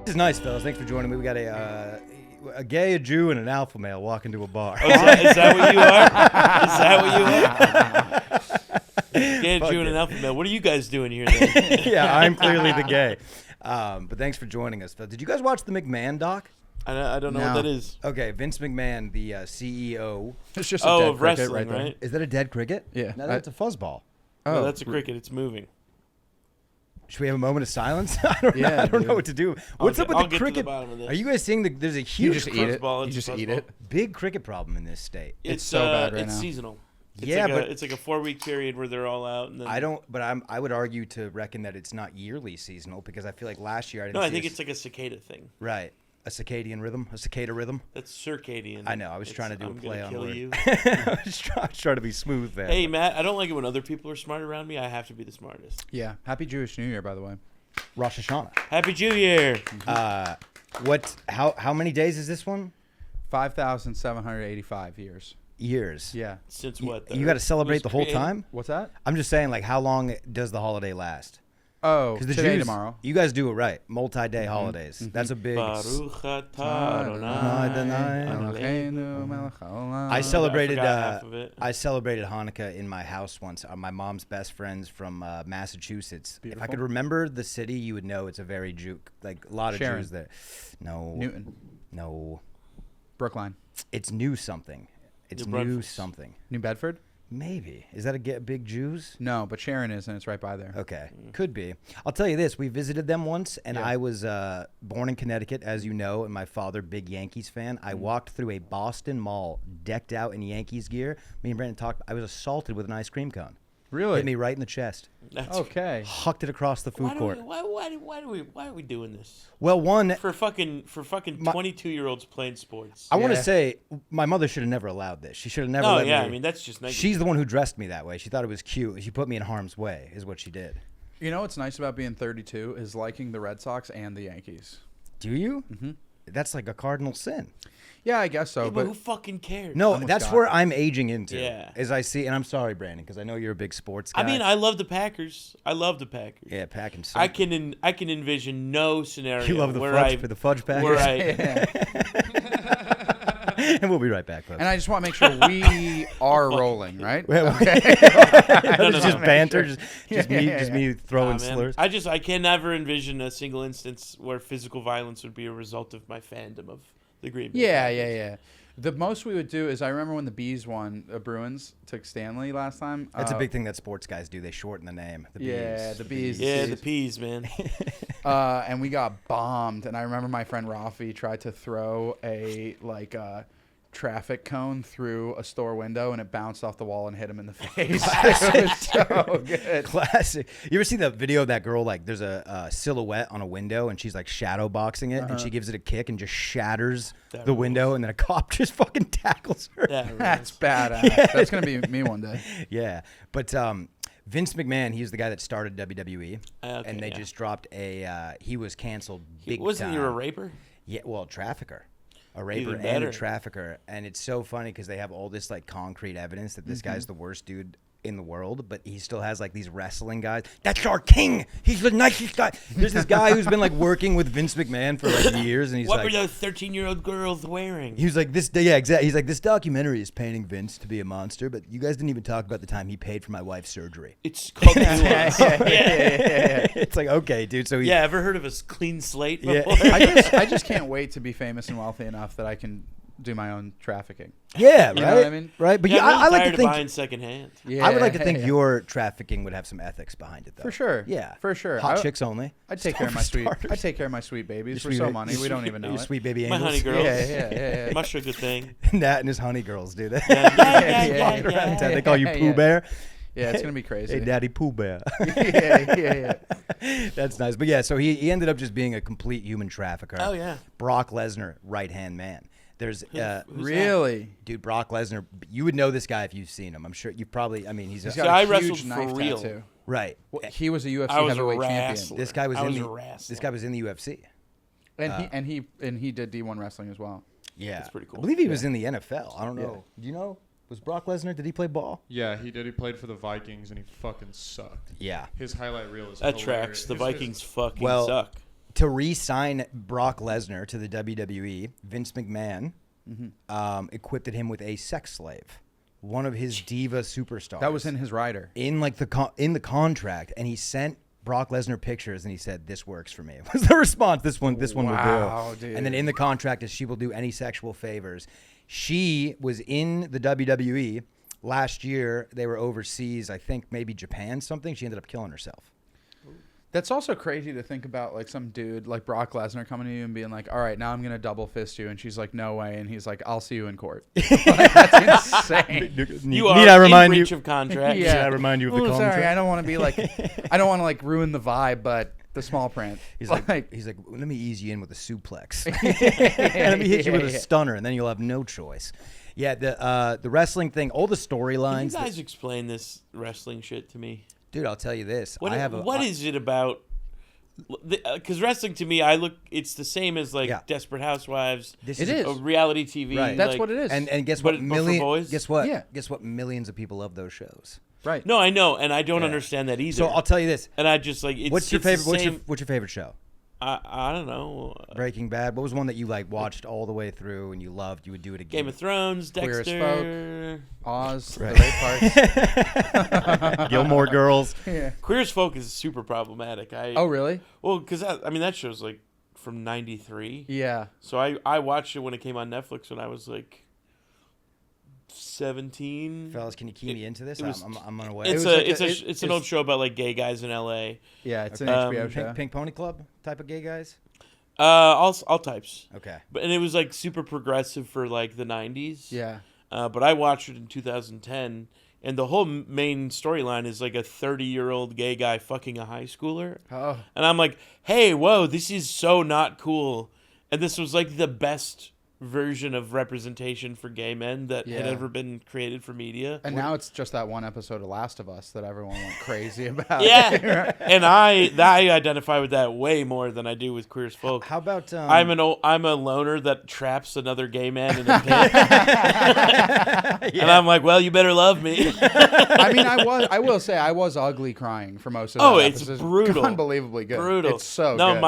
This is nice, fellas. Thanks for joining me. We got a gay, a Jew, and an alpha male walk into a bar. Oh, is that what you are? Is that what you are? Gay, Jew, and an alpha male. What are you guys doing here then? Yeah, I'm clearly the gay. But thanks for joining us. Did you guys watch the McMahon doc? I don't know what that is. Okay, Vince McMahon, the CEO. It's just a dead of cricket wrestling, right there. right? Is that a dead cricket? Yeah. No, that's a fuzzball. No, that's a cricket. It's moving. Should we have a moment of silence? I don't know what to do. What's up with the cricket? To the bottom of this. Are you guys seeing there's a You huge just eat it. Fuzzball, You it's just a eat fuzzball. it. big cricket problem in this state? It's so bad right it's now. seasonal. It's It's like a 4-week period where they're all out. And then I would argue to reckon that it's not yearly seasonal because I feel like last year I didn't No, see I think it's like a cicada thing. right. A circadian rhythm, a cicada rhythm. That's circadian. I know. I was trying to do a play on kill word. you. I was trying to be smooth there. Hey, Matt, I don't like it when other people are smart around me. I have to be the smartest. Yeah. Happy Jewish New Year, by the way. Rosh Hashanah. Happy Jew Year. How many days is this one? 5,785 years. Years. Yeah. Since what? You got to celebrate was the whole created? time? What's that? I'm just saying, like, how long does the holiday last? Oh, Because the today, Jews, tomorrow. you guys do it right. Multi-day holidays. That's a big. Baruch atah I I celebrated. I forgot half of it. I celebrated Hanukkah in my house once. My mom's best friends from Massachusetts. If I Beautiful. could remember the city, you would know it's a very Jew, like a lot of Sharon. Jews there. No, Newton. no, Brookline. it's new something. It's New new Braunfels. something. New Bedford? Maybe is that a big Jews? No, but Sharon is, and it's right by there. Okay, could be. I'll tell you this: we visited them once, and Yeah. I was born in Connecticut, as you know, and my father, big Yankees fan. I walked through a Boston mall, decked out in Yankees gear. Me and Brandon talked. I was assaulted with an ice cream cone. Really? Hit me right in the chest. That's Okay. Hucked it across the food court. Why are we doing this? Well, one, For fucking 22-year-olds playing sports. I want to Yeah. say my mother should have never allowed this. She should have never Oh let yeah, me. I mean that's just negative. She's the one who dressed me that way. She thought it was cute. She put me in harm's way, is what she did. You know what's nice about being 32 is liking the Red Sox and the Yankees. Do you? Mm-hmm. That's like a cardinal sin. Yeah, I guess so. Yeah, but who but fucking cares? No, Almost that's got where it. I'm aging into. Yeah. As I see, and I'm sorry, Brandon, because I know you're a big sports guy. I mean, I love the Packers. I love the Packers. yeah, packing. I can envision no scenario You love the where fudge for the fudge packers. where I And we'll be right back, folks. and I just want to make sure we are rolling, right? Well, Okay. it's just banter, just me throwing Nah, man. slurs. I can never envision a single instance where physical violence would be a result of my fandom of the Green Bay. Yeah. The most we would do is I remember when the Bees won, Bruins took Stanley last time. That's a big thing that sports guys do. They shorten the name. The Yeah, Bees. the Bees. Yeah, the peas, man. And we got bombed. And I remember my friend Rafi tried to throw a traffic cone through a store window, and it bounced off the wall and hit him in the face. It was so good. Classic. You ever see the video of that girl? Like, there's a silhouette on a window, and she's like shadow boxing it, and she gives it a kick and just shatters That the rules. window, and then a cop just fucking tackles her. That's badass. That's going to be me one day. Yeah, but Vince McMahon, he's the guy that started WWE, Okay, and they yeah. just dropped a. He was canceled big Wasn't time. you a raper? Yeah, well, trafficker. A raper Even and better. a trafficker. And it's so funny because they have all this like concrete evidence that this guy's the worst dude in the world, but he still has like these wrestling guys. That's our king. He's the nicest guy. There's this guy who's been like working with Vince McMahon for like years, and he's What like, were those 13-year-old girls wearing? he was like, this, yeah, exactly. He's like, this documentary is painting Vince to be a monster, but you guys didn't even talk about the time he paid for my wife's surgery. It's called nuance. It's like, okay, dude. So he, Yeah, ever heard of a clean slate Yeah. before? I just can't wait to be famous and wealthy enough that I can do my own trafficking. yeah, You right, know what I mean? right. But Yeah, yeah, I'm really I like tired to of think. buying secondhand. Yeah, I would like to think yeah. your trafficking would have some ethics behind it, though. For sure. Yeah, For sure. Hot I- chicks only. I'd take Start care of my for sweet. starters. I'd take care of my sweet babies for Your so sweet- money. your We don't even know Your it. sweet baby My angels. honey girls. Yeah. My sugar thing. Nat and his honey girls, dude. Yeah. They call you Pooh Bear. Yeah, it's gonna be crazy. Hey, Daddy Pooh Bear. yeah. That's nice. But yeah, so he ended up just being a complete human trafficker. Oh, yeah. Brock Lesnar, right hand man. There's Who's Really? dude, Brock Lesnar. You would know this guy if you've seen him. I'm sure you probably. I mean, he's He's a, got So I a wrestled huge for knife real. tattoo. right. Well, he was a UFC I was a heavyweight champion. wrestler. This guy was I in was the. a wrestler. This guy was in the UFC. And he did D1 wrestling as well. Yeah, That's pretty cool. I believe he was in the NFL. I don't know. Do you know? Was Brock Lesnar? Did he play ball? Yeah, he did. He played for the Vikings, and he fucking sucked. Yeah. His highlight reel is That hilarious. tracks. The Vikings fucking Well, suck. to re-sign Brock Lesnar to the WWE, Vince McMahon equipped him with a sex slave, one of his diva superstars. That was in his rider. In like in the contract, and he sent Brock Lesnar pictures, and he said, "This works for me." Was the response? This one Wow, will do. dude. And then in the contract is she will do any sexual favors. She was in the WWE last year. They were overseas, I think maybe Japan, something. She ended up killing herself. That's also crazy to think about, like some dude like Brock Lesnar coming to you and being like, all right, now I'm going to double fist you. And she's like, no way. And he's like, I'll see you in court. Like, that's insane. You are Need I remind in you? breach of contract. Should I remind you of the Ooh, contract? sorry, I don't want to be like, I don't want to like ruin the vibe, but the small print. He's like, let me ease you in with a suplex. And let me hit you with a stunner, and then you'll have no choice. Yeah, the wrestling thing, all the Can storylines. you guys explain this wrestling shit to me? Dude, I'll tell you this. What is it about? Because wrestling to me, it's the same as like Desperate Housewives. This It is is. Reality TV. Right. That's like- what it is. And guess But what? for boys? Guess what? Yeah. Guess what? Millions of people love those shows. Right. No, I know, and I don't understand that either. So I'll tell you this. and I just like it's, What's your it's the favorite? same- What's your favorite show? I don't know. Breaking Bad. What was one that you like watched all the way through and you loved? You would do it again. Game of Thrones, Queer as Dexter. Oz, Right. the rape parts. Gilmore Girls. Yeah. Queer as Folk is super problematic. Oh, really? Well, because that show's like from '93. Yeah. So I watched it when it came on Netflix when I was like 17. Fellas, can you key me into this? it was- I'm unaware. It's an old show about like gay guys in LA. Yeah, it's an Okay. HBO show. Pink Pony Club type of gay guys. All types. Okay. And it was like super progressive for like the 90s. Yeah. But I watched it in 2010, and the whole main storyline is like a 30-year-old gay guy fucking a high schooler. Oh. And I'm like, hey, whoa, this is so not cool. And this was like the best version of representation for gay men that had Yeah. ever been created for media. And now it's just that one episode of Last of Us that everyone went crazy about. Yeah. And I identify with that way more than I do with Queer as Folk. How about I'm a loner that traps another gay man in a pit. And I'm like, well, you better love me. I mean, I will say I was ugly crying for most of that. It's episode. brutal. Unbelievably good. Brutal. It's so no, good.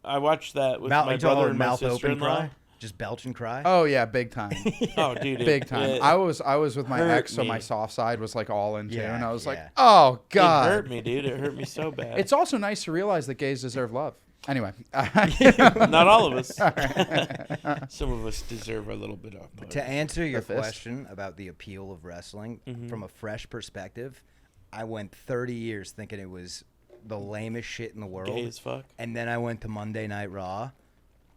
I watched that with mouth, my you talking brother about and my mouth open sister-in-law. cry? Just belch and cry? Oh yeah, big time. Oh, dude, Big time. It, I was with my hurt ex, so me. my soft side was like all in too, Yeah, and I was like, yeah. oh it god. hurt me, dude. It hurt me so bad. It's also nice to realize that gays deserve love. Anyway. not all of us. Some of us deserve a little bit of. To answer your fist. question about the appeal of wrestling Mm-hmm. from a fresh perspective, I went 30 years thinking it was the lamest shit in the world. Gay as fuck. And then I went to Monday Night Raw.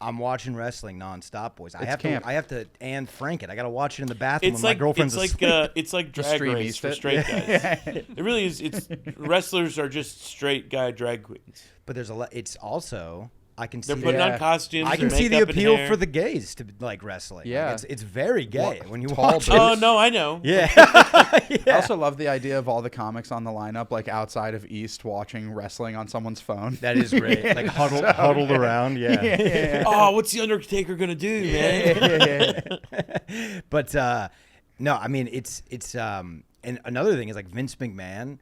I'm watching wrestling nonstop, boys. I have camp. to Anne Frank it. I got to watch it in the bathroom It's when like my girlfriend's asleep. it's like The drag stream race east for it. straight guys. It really is. It's wrestlers are just straight guy drag queens. But there's a lot. It's also I can see. They're putting Yeah. on costumes. I and can see the makeup and appeal hair. for the gays to like wrestling. Like, Yeah. it's very gay What, when you tall watch dudes? Oh it. no, I know. Yeah. I also love the idea of all the comics on the lineup, like outside of East, watching wrestling on someone's phone. That is great. Yeah, Like it's huddled good. around. Yeah. Yeah. Oh, what's the Undertaker gonna do, man? But no, I mean it's and another thing is like Vince McMahon,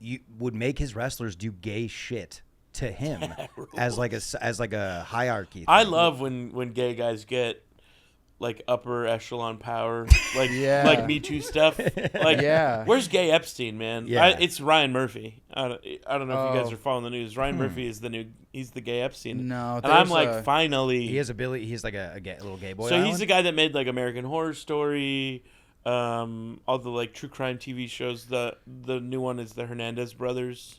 you would make his wrestlers do gay shit to him as like a hierarchy. I thing. love when gay guys get like upper echelon power, like Yeah. like Me Too stuff. Like, Yeah. where's Gay Epstein, man? Yeah. It's Ryan Murphy. I don't know if you guys Oh. are following the news. Ryan Murphy is he's the Gay Epstein. No, and I'm there's like, a- finally. He has a Billy. He's like a little gay boy. So he's Island. the guy that made like American Horror Story, all the like true crime TV shows. The new one is the Hernandez brothers.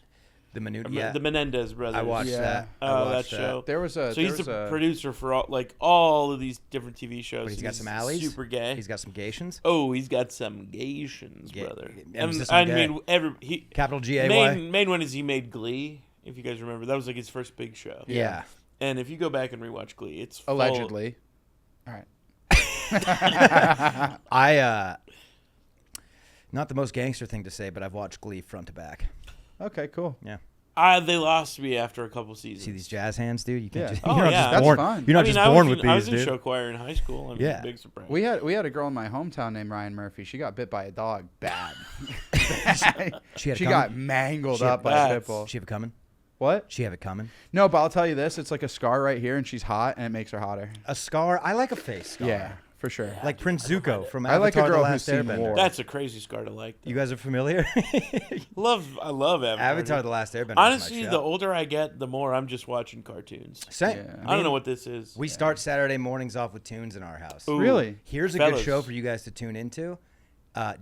the Minute. The Menendez brothers. I watched Yeah. that. I Oh, that watched show. There was a. So he's the producer for all of these different TV shows. But he's and got some alleys. Super gay. He's got some Gations. Oh, he's got some Gaytions, Gay- brother. emphasis I on gay. mean, Capital G A Y. main one is he made Glee. If you guys remember, that was like his first big show. Yeah. And if you go back and rewatch Glee, it's full- Allegedly. All right. I not the most gangster thing to say, but I've watched Glee front to back. Okay, cool. Yeah. They lost me after a couple seasons. See these jazz hands, dude? You can't Yeah. just, Oh, you're not yeah. just That's born. fun. You're not I mean, just I born was with in, I was these, in dude. show choir in high school. I mean, Yeah. big surprise. We had a girl in my hometown named Ryan Murphy. She got bit by a dog. Bad. She had She it got coming? mangled She had up by a bats. pit bull. She have it coming? What? She have it coming. No, but I'll tell you this: it's like a scar right here, and she's hot, and it makes her hotter. A scar. I like a face scar. Yeah, for sure. Like Prince Zuko from I like a Avatar: girl The who's Last seen Airbender. war. That's a crazy scar to like. You guys are familiar? I love Avatar. Avatar: The Last Airbender. Honestly, is my the show. older I get, the more I'm just watching cartoons. Same. Yeah. I don't know what this is. We start Saturday mornings off with tunes in our house. Ooh. Really? Here's a Fellas. good show for you guys to tune into.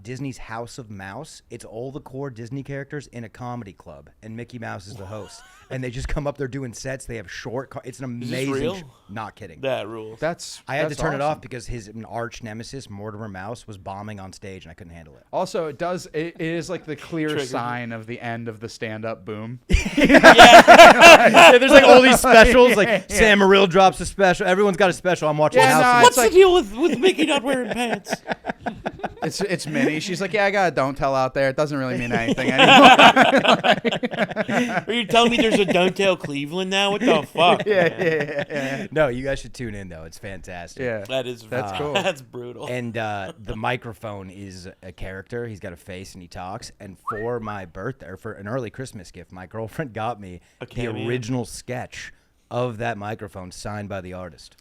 Disney's House of Mouse. It's all the core Disney characters in a comedy club, and Mickey Mouse is the host. And they just come up there doing sets. They have short. It's an this amazing. real? Not kidding. That rules. I had to turn it off awesome. because his arch nemesis Mortimer Mouse was bombing on stage, and I couldn't handle it. Also, it is like the clear Trigger. sign of the end of the stand-up boom. Yeah, there's like all these specials. Like Yeah. Sam Morril drops a special. Everyone's got a special. I'm watching Yeah, House no, of it's What's Mouse. the deal with Mickey not wearing pants? It's Minnie. She's like, yeah, I got a don't tell out there. It doesn't really mean anything anymore. Are you telling me there's a Don't Tell Cleveland now? What the fuck? yeah. No, you guys should tune in though. It's fantastic. Yeah. That's cool. That's brutal. And the microphone is a character. He's got a face and he talks. And for my birthday, or for an early Christmas gift, my girlfriend got me A the cameo? original sketch of that microphone signed by the artist.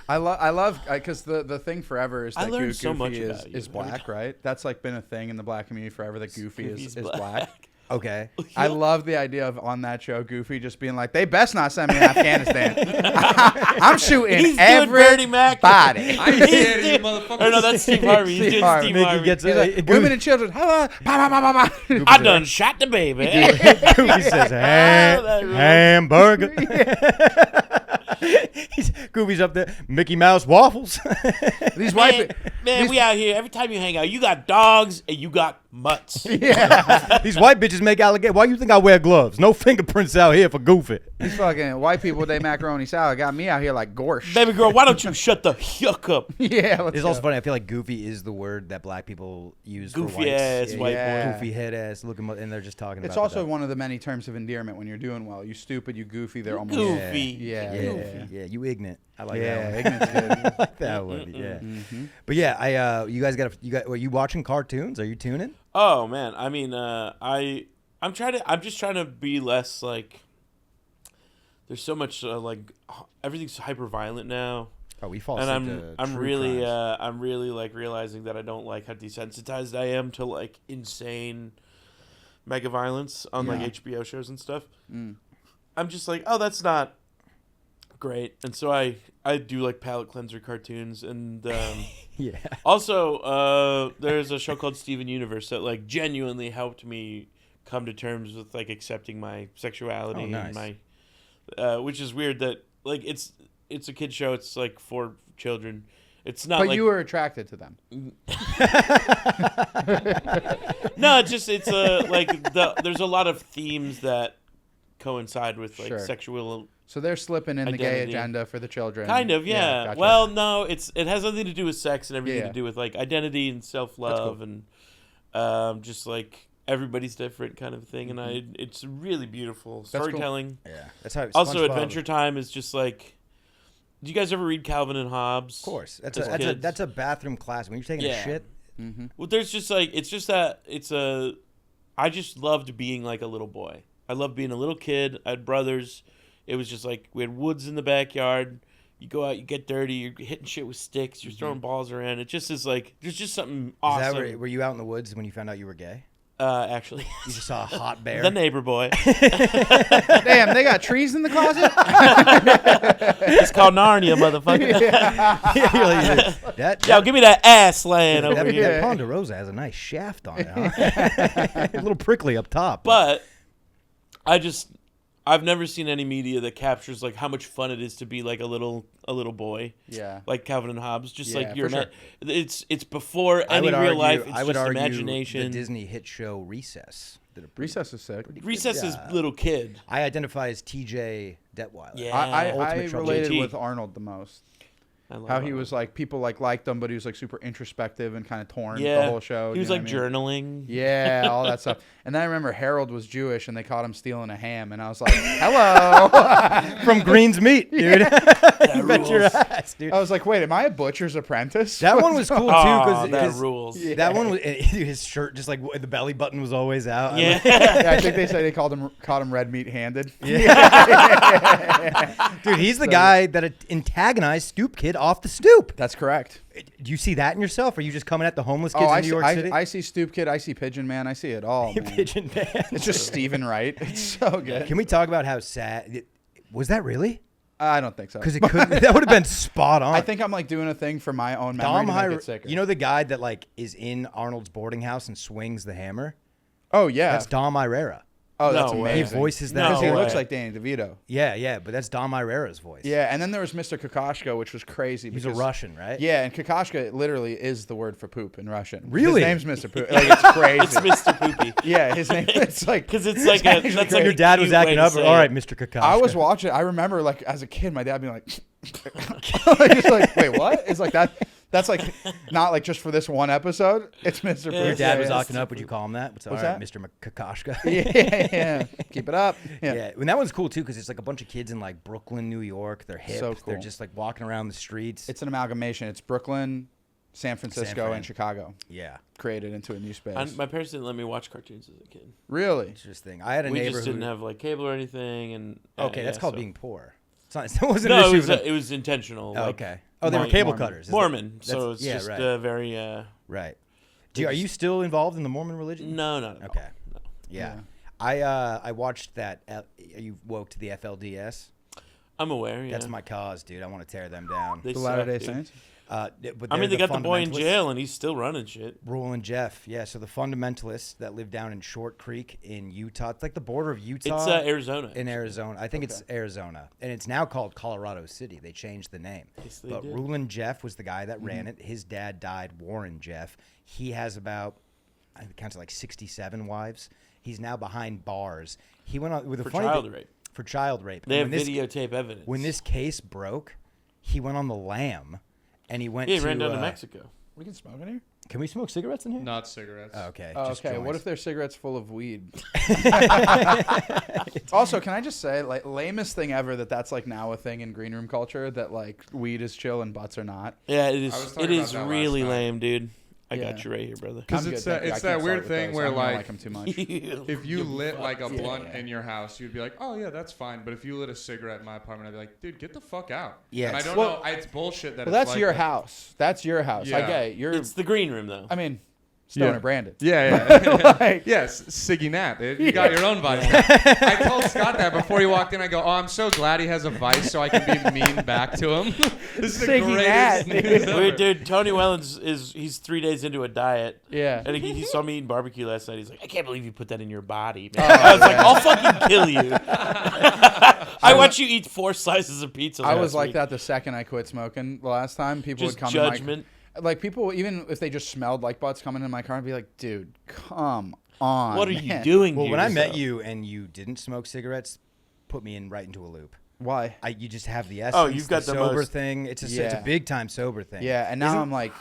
I love because the thing forever is I that learned so much Goofy about you is every black, right? That's like been a thing in the black community forever. That Goofy Goofy's is black. Okay. I love the idea of on that show Goofy just being like, they best not send me to Afghanistan. I'm shooting He's doing Bernie Mac. everybody. I ain't scared of you, motherfucker. Or no, that's Steve Harvey. He's Steve doing Harvey. Steve Mickey Harvey. gets He's like, Goofy- women and children. I done shot the baby. Goofy says, That rules. hamburger. Goofy's up there. Mickey Mouse waffles. These Man, white man, we out here. Every time you hang out, you got dogs and you got mutts. These white bitches make alligator. Why you think I wear gloves? No fingerprints out here for Goofy. these fucking white people with their macaroni salad got me out here like gorsh. Baby girl, why don't you shut the yuck up? Yeah, let's It's go. also funny. I feel like Goofy is the word that black people use for Goofy whites. ass white Yeah. boy. Goofy head ass looking, and they're just talking It's about. also that. one of the many terms of endearment when you're doing well. You stupid, you goofy. They're almost Goofy. Yeah. Yeah, you ignorant. I like Yeah, that one. ignorant's good. I like that one. Yeah. But yeah, you guys are you watching cartoons? Are you tuning? Oh man, I mean, I'm just trying to be less like. There's so much like everything's hyper violent now, Oh, we fall and asleep to I'm true really crimes. I'm really like realizing that I don't like how desensitized I am to like insane mega violence on like Yeah. HBO shows and stuff. I'm just like, oh, that's not great, and so I do like palate cleanser cartoons and. Yeah. Also, there's a show called Steven Universe that like genuinely helped me come to terms with like accepting my sexuality Oh, nice. and my, which is weird that like it's a kid show. It's like for children. It's not But like you were attracted to them. no. It's like there's a lot of themes that coincide with like Sure. sexual. So they're slipping in the gay Identity. agenda for the children. Kind of, yeah. gotcha. Well, no, it has nothing to do with sex and everything Yeah. to do with like identity and self love and just like everybody's different kind of thing. And it's really beautiful cool. storytelling. Yeah. That's how. Also, SpongeBob- Adventure Time is just like. Do you guys ever read Calvin and Hobbes? Of course, as kids? that's a bathroom class when you're taking Yeah. a shit. Well, there's just like I just loved being like a little boy. I loved being a little kid. I had brothers. It was just like we had woods in the backyard. You go out, you get dirty, you're hitting shit with sticks, you're throwing balls around. It just is like there's just something Is awesome. that were you out in the woods when you found out you were gay? Actually, You just saw a hot bear. the neighbor boy. Damn, they got trees in the closet? It's called Narnia, motherfucker. You're like, that, Yo, give me that ass land over that here. Ponderosa has a nice shaft on it, huh? A little prickly up top. But I've never seen any media that captures like how much fun it is to be like a little boy. Yeah. Like Calvin and Hobbes, just Yeah, like you're for sure. it's before I any would real argue, life. It's I would just argue imagination. the Disney hit show Recess did a pretty Recess is sick. Recess good is job. little kid. I identify as TJ Detweiler. Yeah. I Ultimate Trouble. related JT. with Arnold the most. I love How that he one. was like, people liked him, but he was like super introspective and kind of torn Yeah. the whole show. He was you know like what I mean? journaling. Yeah, all that stuff. And then I remember Harold was Jewish and they caught him stealing a ham. And I was like, hello. From Green's Meat, dude. That Bet your rules. ass, dude. I was like, wait, am I a butcher's apprentice? That one was cool too Oh, that because rules. Yeah. that one was his shirt just like the belly button was always out. Yeah. Yeah, I think they say they caught him red meat handed. Dude, he's the guy that antagonized Stoop Kid off the stoop. That's correct. Do you see that in yourself? Or are you just coming at the homeless Oh, kids I in New see, York City? I see Stoop Kid. I see Pigeon Man. I see it all. Man. Pigeon Man. It's just Stephen Wright. It's so good. Can we talk about how sad? Was that really? I don't think so. Because it couldn't. That would have been spot on. I think I'm like doing a thing for my own memory Dom to make Hyra, it sicker. you know the guy that like is in Arnold's boarding house and swings the hammer? Oh yeah. That's Dom Irera. Oh, that's No way. amazing. He voices that. No Because he way. looks like Danny DeVito. Yeah, but that's Dom Irera's voice. Yeah, and then there was Mr. Kokoschka, which was crazy. He's a because- Russian, right? Yeah, and Kokoschka literally is the word for poop in Russian. Really? His name's Mr. Poop. Like, it's crazy. It's Mr. Poopy. Yeah, his name. It's like Because it's like a. That's like Your a dad was cute way acting to up. say All it. right, Mr. Kakashi. I was watching. I remember, like, as a kid, my dad being like, just like, wait, what? It's like that. That's like not like just for this one episode. It's Mr. Poop. Your dad was yeah, acting up. Would you call him that? All right, that? Mr. Kakashi. yeah. Keep it up. Yeah. Yeah, and that one's cool too because it's like a bunch of kids in like Brooklyn, New York. They're hip. So They're cool. just like walking around the streets. It's an amalgamation. It's Brooklyn, San Francisco, Fran. and Chicago yeah, created into a new space. My parents didn't let me watch cartoons as a kid. Really? interesting. I had a We neighbor just who. didn't have like cable or anything, and Okay, that's yeah, called so- being poor. It's not. It wasn't No, an it issue. was with it was intentional. oh, like, okay. Oh, they were Mormon. cable Mormon. cutters. Mormon, so That's- it's yeah, just right. very. Right. Are you still involved in the Mormon religion? No, not at all. Okay. No. Yeah. Yeah. I watched that. You woke to the FLDS. I'm aware. Yeah, That's my cause, dude. I want to tear them down. They The suck, Latter-day dude. Saints? But I mean, they're they got the boy in fundamentalists. jail, and he's still running shit. Rule and Jeff, yeah. So the fundamentalists that live down in Short Creek in Utah, it's like the border of Utah It's Arizona. in Arizona. I think it's Arizona, and it's now called Colorado City. They changed the name. Yes, they But did. Rulin Jeff was the guy that ran it. His dad died, Warren Jeff. He has about, I think it counts like 67 wives. He's now behind bars. He went on with a For funny child thing- rape. For child rape. They have And when this- videotape evidence. When this case broke, he went on the lam, and he went yeah, he to ran down to Mexico. We can smoke in here? Can we smoke cigarettes in here? Not cigarettes. Oh, okay. Oh, just okay. What joints. if they're cigarettes full of weed? Also, can I just say, like, lamest thing ever that's like now a thing in green room culture that like weed is chill and butts are not. Yeah, it I was is. talking It about is that last really night. lame, dude. I Yeah. got you right here, brother. Because I'm it's good, that, thank you. it's I can't that weird start with thing those. where I don't like like them too much. if you lit like a blunt Yeah. in your house, you'd be like, oh yeah, that's fine. But if you lit a cigarette in my apartment, I'd be like, dude, get the fuck out. Yeah, And I it's- don't know. It's bullshit that Well, it's that's like your that. house. That's your house. I Yeah. get it. You're. It's the green room, though. I mean, Stoner Yeah. branded. Yeah, yeah. Like- Yes, Siggy Nat. You got your own vice. I told Scott that before he walked in. I go, oh, I'm so glad he has a vice so I can be mean back to him. This is the Siggy greatest Nat, news dude. ever. Wait, dude, Tony Wellens he's 3 days into a diet. Yeah. And he saw me eating barbecue last night. He's like, I can't believe you put that in your body, man. Oh, I was like, yeah. I'll fucking kill you. I watched you eat 4 slices of pizza. I last was like week. that the second I quit smoking. The last time people Just would come judgment. in like people, even if they just smelled like butts coming in my car, I'd be like, dude, come on. What are you man. doing Well, here? when I met So- you and you didn't smoke cigarettes, put me in right into a loop. Why? You just have the essence. you've got the sober most- thing. It's a Yeah. big time sober thing. Yeah, and now Isn't- I'm like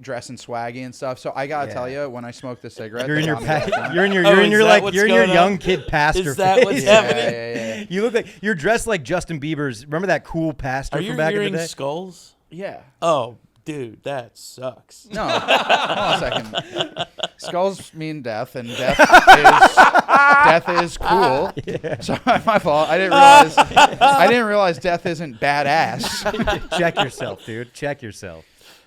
dressing swaggy and stuff. So I gotta Yeah. tell you, when I smoke the cigarette, You're in they your got me like, you're in your Oh, you're in is your that like what's you're in your going young on? kid pastor Is that what's face. yeah, happening? yeah. You look like you're dressed like Justin Bieber's. Remember that cool pastor Are from your back in the earrings day? skulls? Yeah. Oh, dude, that sucks. No, hold on a second. Skulls mean death, and death is cool. So my fault. I didn't realize death isn't badass. Check yourself, dude. Check yourself.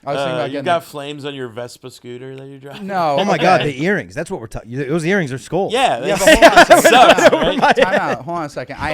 I was thinking about You getting. got flames on your Vespa scooter that you drive? no. Oh my okay. God, the earrings. That's what we're talking. Those earrings are skulls. Yeah, Yeah, that's, but hold on a second. sucks, Time right? out. Hold on a second. I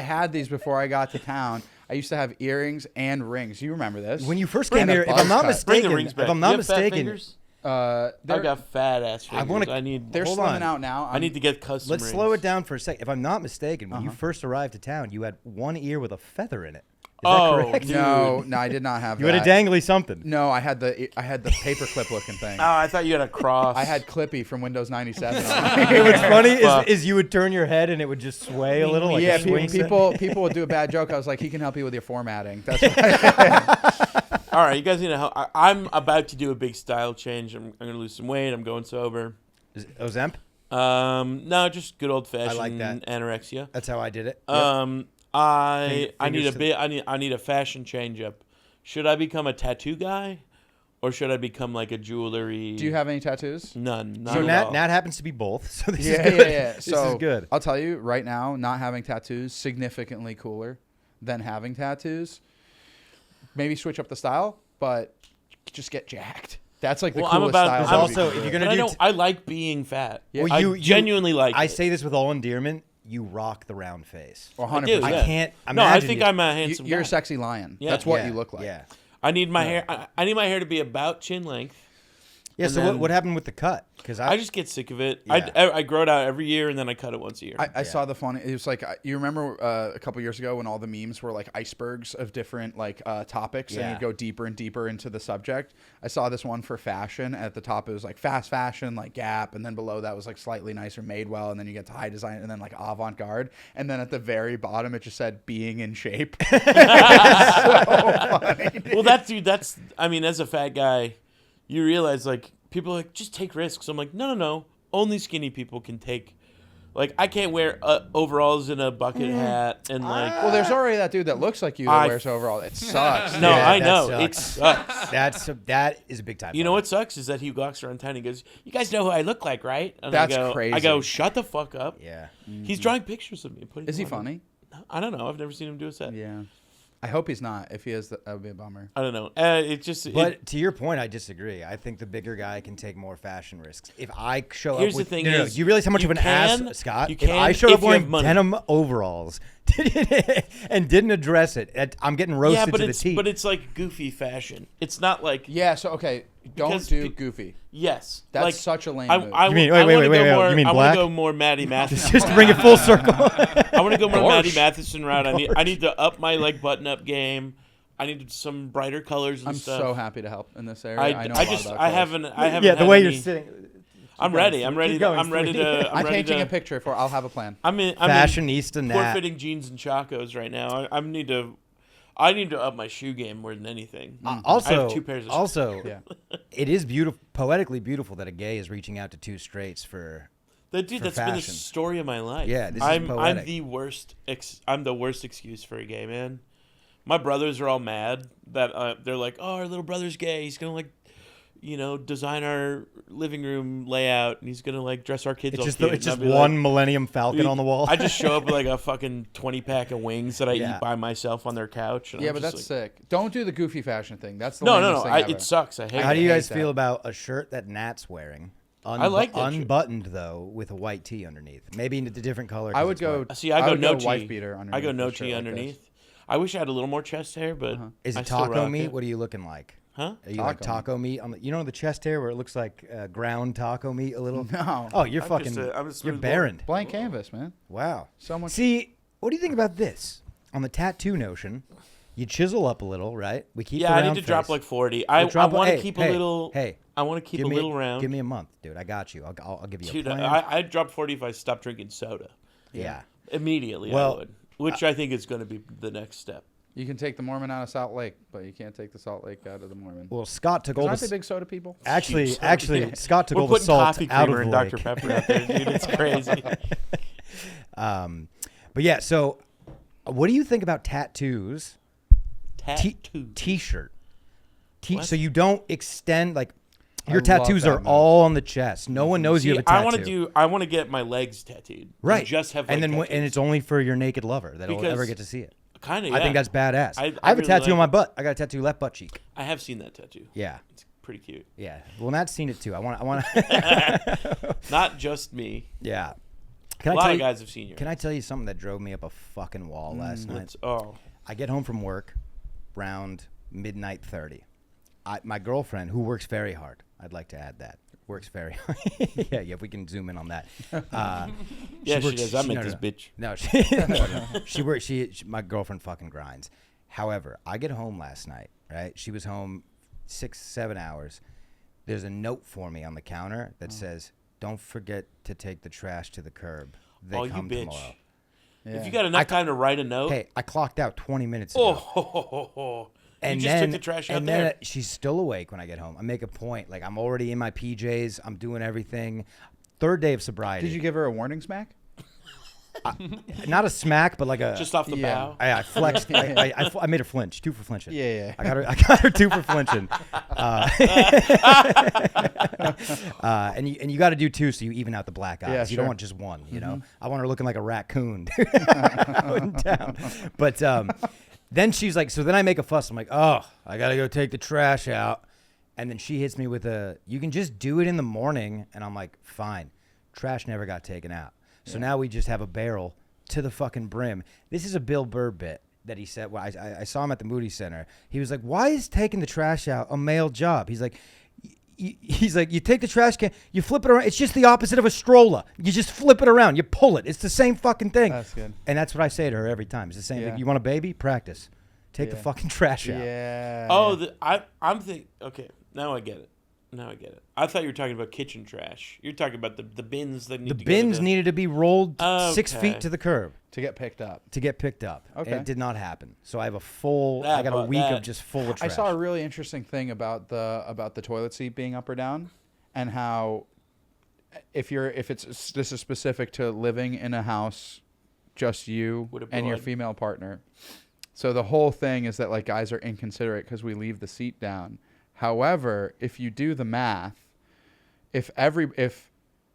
had these before I got to town. I used to have earrings and rings. You remember this? When you first And came a here, if buzz I'm not cut. Bring the mistaken, rings back. if I'm You not have fat mistaken, fingers? they're, I've got fat ass fingers. wanna- I need. they're hold slimming on. out now. I need to get custom. let's rings. slow it down for a second. If I'm not mistaken, when you Uh-huh. first arrived to town, you had one ear with a feather in it. Is Oh, that correct? dude. No, I did not have You that. had a dangly something. No, I had the paperclip looking thing. Oh, I thought you had a cross. I had Clippy from Windows 97. What's funny Fuck. is you would turn your head and it would just sway a little. Like yeah, a swing set. people would do a bad joke. I was like, he can help you with your formatting. That's why. All right, you guys need to help. I'm about to do a big style change. I'm going to lose some weight. I'm going sober. Is it Ozemp? No, just good old fashioned I like that. anorexia. That's how I did it. I'm I need Fingers a bit. I need a fashion change up. Should I become a tattoo guy, or should I become like a jewelry? Do you have any tattoos? None? None So at Nat, all. Nat happens to be both. So this is Yeah, good. yeah. This So is good. I'll tell you right now, not having tattoos significantly cooler than having tattoos. Maybe switch up the style, but just get jacked. That's like the Well, I'm coolest about- style. I'm to also- be if you're cool. gonna But I do don't. I like being fat. Yeah. Well, I you genuinely like. I it. say this with all endearment. You rock the round face. 100%. do, I yeah. can't No, I imagine think you- I'm a handsome You're guy. a sexy lion. Yeah. That's what Yeah, you look like. Yeah. I need my hair. I need my hair to be about chin length. Yeah. And So then- what happened with the cut? Because I just get sick of it. Yeah. I grow it out every year and then I cut it once a year. I saw the funny. It was like you remember a couple years ago when all the memes were like icebergs of different like topics, Yeah. and you go deeper and deeper into the subject. I saw this one for fashion. At the top, it was like fast fashion, like Gap, and then below that was like slightly nicer Madewell, and then you get to high design, and then like avant garde, and then at the very bottom it just said being in shape. So funny. Well, that's. I mean, as a fat guy, you realize like people are like just take risks. I'm like, no. Only skinny people can take. Like, I can't wear overalls and a bucket hat and like. Well, there's already that dude that looks like you that I- wears overall. It sucks. No, Yeah, I that know sucks. it sucks. that is a big time. You know bummer. what sucks is that he walks around town and goes, "You guys know who I look like, right?" And That's I go, crazy. I go, "Shut the fuck up." Yeah. He's drawing pictures of me. And putting Is he them on. funny? I don't know. I've never seen him do a set. Yeah. I hope he's not. If he is, that would be a bummer. I don't know. It just. But to your point, I disagree. I think the bigger guy can take more fashion risks. If I show Here's up with the thing no, is, you realize how much you of an can- ass, Scott? you If I can showed up if you have wearing money. denim overalls and didn't address it, I'm getting roasted yeah, but to the it's teeth. but it's like goofy fashion. It's not like Yeah. So okay, don't Because do pe- Goofy. yes. That's like, such a lame I, move. I, You mean- I wait, wanna wait, go wait, more, you mean I black? want to go more Matty Matheson. just to bring it full circle. I want to go more Matty Gorsh. Matheson route. I need to up my like button up game. I need some brighter colors and I'm stuff. so happy to help in this area. I, I know. I a lot just about I colors. haven't. yeah, the had way any- you're sitting. I'm ready. I'm ready. Keep To, going, I'm ready sweetie. to. I'm ready painting to, a picture for. I'll have a plan. I'm in Fashionista poor Nat. fitting jeans and chacos right now. I need to. I need to up my shoe game more than anything. Also, I have 2 pairs of also, Yeah. it is beautiful, poetically beautiful that a gay is reaching out to two straights for. Dude, for that's been the fashion. story of my life. Yeah, this is I'm poetic. the worst. I'm the worst excuse for a gay man. My brothers are all mad that they're like, "Oh, our little brother's gay. He's gonna like, design our living room layout, and he's gonna like dress our kids." It's all just cute." it's And just I'll be one like, Millennium Falcon on the wall. I just show up with like a fucking 20-pack of wings that I Yeah. eat by myself on their couch. And Yeah, I'm but just that's like, sick. Don't do the goofy fashion thing. That's the no, lamest thing ever. it sucks. I hate How it. do you hate guys that. feel about a shirt that Nat's wearing? I like that shirt. unbuttoned though, with a white tee underneath. Maybe in a different color. 'cause I would it's go. white. See, I go would no wife T. beater underneath. I go no a shirt T like this. underneath. I wish I had a little more chest hair, but Is I it still taco rock meat? it. What are you looking like? Huh? Are you like Taco taco meat on the the chest hair where it looks like ground taco meat a little? No. Oh, you're I'm fucking. just I'm a You're smooth boy. barren. Blank canvas, man. Wow. Someone. See, what do you think about this? On the tattoo notion, you chisel up a little, right? We keep. Yeah, the I round need to drop face. like 40. We'll I drop- want to hey, keep hey, a little. Hey, I want to keep give a me little round. Give me a month, dude. I got you. I'll give you Dude, a plan. I'd drop 40 if I stopped drinking soda. yeah. Immediately, Well, I would. Which I think is going to be the next step. You can take the Mormon out of Salt Lake, but you can't take the Salt Lake out of the Mormon. Well, Scott took all Aren't they the. big soda people? Actually, Cheap soda. actually, Scott took We're all the putting salt coffee out creamer of and the Dr. lake. Pepper out there, dude. It's crazy. But yeah, so what do you think about tattoos? Tattoo. T-shirt. What? So you don't extend like I your love tattoos that are move. all on the chest. No one knows you See, have a tattoo. I want to get my legs tattooed. right. And just have and leg then and tattoos. it's only for your naked lover that'll Because- ever get to see it. kind of. I think that's badass. I have a really tattoo like on my it. butt. I got a tattoo left butt cheek. I have seen that tattoo. Yeah. It's pretty cute. Yeah. Well, Nat's seen it too. I want. Not just me. Yeah. A Can I lot tell of you? guys have seen yours. Can I tell you something that drove me up a fucking wall last night? I get home from work around midnight 30. My girlfriend, who works very hard, I'd like to add that, works very hard. yeah, if we can zoom in on that. Yeah, she works- does. I met no, this no. bitch. No, she works. My girlfriend fucking grinds. However, I get home last night. Right, she was home 6-7 hours. There's a note for me on the counter that says, "Don't forget to take the trash to the curb. They Oh, you come bitch. tomorrow." Yeah. If you got enough time to write a note. Hey, I clocked out 20 minutes ago. Oh, And you just then, took the trash out and there. then she's still awake when I get home. I make a point. Like, I'm already in my PJs. I'm doing everything. Third day of sobriety. Did you give her a warning smack? Not a smack, but like a. Just off the bow. I flexed. I made her flinch. 2 for flinching. Yeah. I got her 2 for flinching. And you got to do 2 so you even out the black eyes. Yeah, You sure. don't want just 1. You know. I want her looking like a raccoon. Down. But then she's like, so then I make a fuss. I'm like, oh, I gotta go take the trash out. And then she hits me with you can just do it in the morning. And I'm like, fine. Trash never got taken out. So now we just have a barrel to the fucking brim. This is a Bill Burr bit that he said. Well, I saw him at the Moody Center. He was like, why is taking the trash out a male job? He's like, you take the trash can, you flip it around. It's just the opposite of a stroller. You just flip it around. You pull it. It's the same fucking thing. That's good. And that's what I say to her every time. It's the same thing. You want a baby? Practice. Take the fucking trash out. Yeah. Oh, I'm thinking. Okay, now I get it. I thought you were talking about kitchen trash. You're talking about the bins that need The to bins needed to be rolled 6 Okay. feet to the curb To get picked up. Okay. And it did not happen. So I have That- I got a but week that- of just full of trash. I saw a really interesting thing about the toilet seat being up or down, and how this is specific to living in a house, just you With a and your broad. female partner. So the whole thing is that like guys are inconsiderate because we leave the seat down. However, if you do the math, if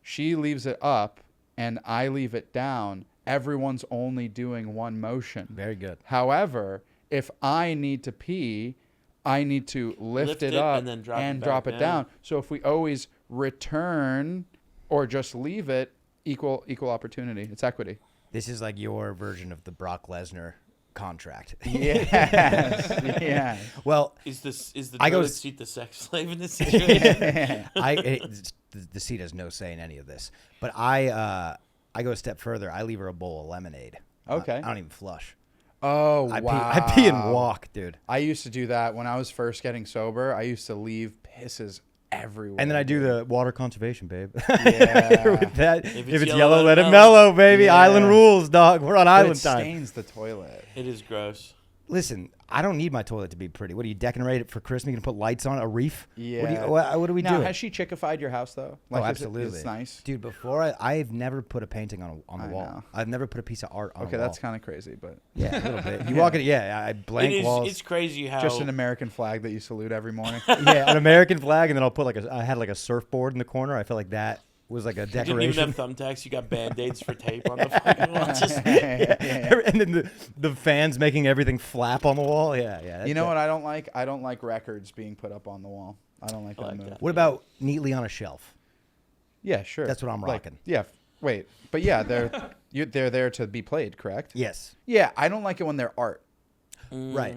she leaves it up and I leave it down, everyone's only doing one motion. Very good. However, if I need to pee, I need to lift it up and then drop it back down. So if we always return or just leave it, equal opportunity. It's equity. This is like your version of the Brock Lesnar contract. Yes. Yeah. Well, Is the I go toilet s- seat the sex slave in this situation? the seat has no say in any of this. But I go a step further. I leave her a bowl of lemonade. Okay. I don't even flush. Oh, I wow. pee and walk, dude. I used to do that when I was first getting sober. I used to leave pisses everywhere. And then I do the water conservation, babe. Yeah. With that, If if it's it's yellow, yellow, let it mellow, baby. Yeah. Island rules, dog. We're on But island it time. stains the toilet. It is gross. Listen, I don't need my toilet to be pretty. What, do you decorate it for Christmas? You gonna put lights on it, a reef? Yeah. What do we Now, do? has she chickified your house though? Oh, Like, is absolutely. It's nice. Dude, before I've never put a painting on the I wall. know. I've never put a piece of art on Okay, a wall. that's kind of crazy, but Yeah, a little bit. You walk in, I blank walls. It's crazy how just an American flag that you salute every morning. Yeah, an American flag, and then I'll put I had like a surfboard in the corner. I felt like that was like a you didn't even decoration. have thumbtacks. You got Band-Aids for tape on the fucking wall. Just, And then the fans making everything flap on the wall. Yeah. You know what I don't like? I don't like records being put up on the wall. I don't like I that like move. that. What about neatly on a shelf? Yeah, sure. That's what I'm Like, rocking. yeah. Wait, but yeah, they're there to be played, correct? Yes. Yeah, I don't like it when they're art. Right.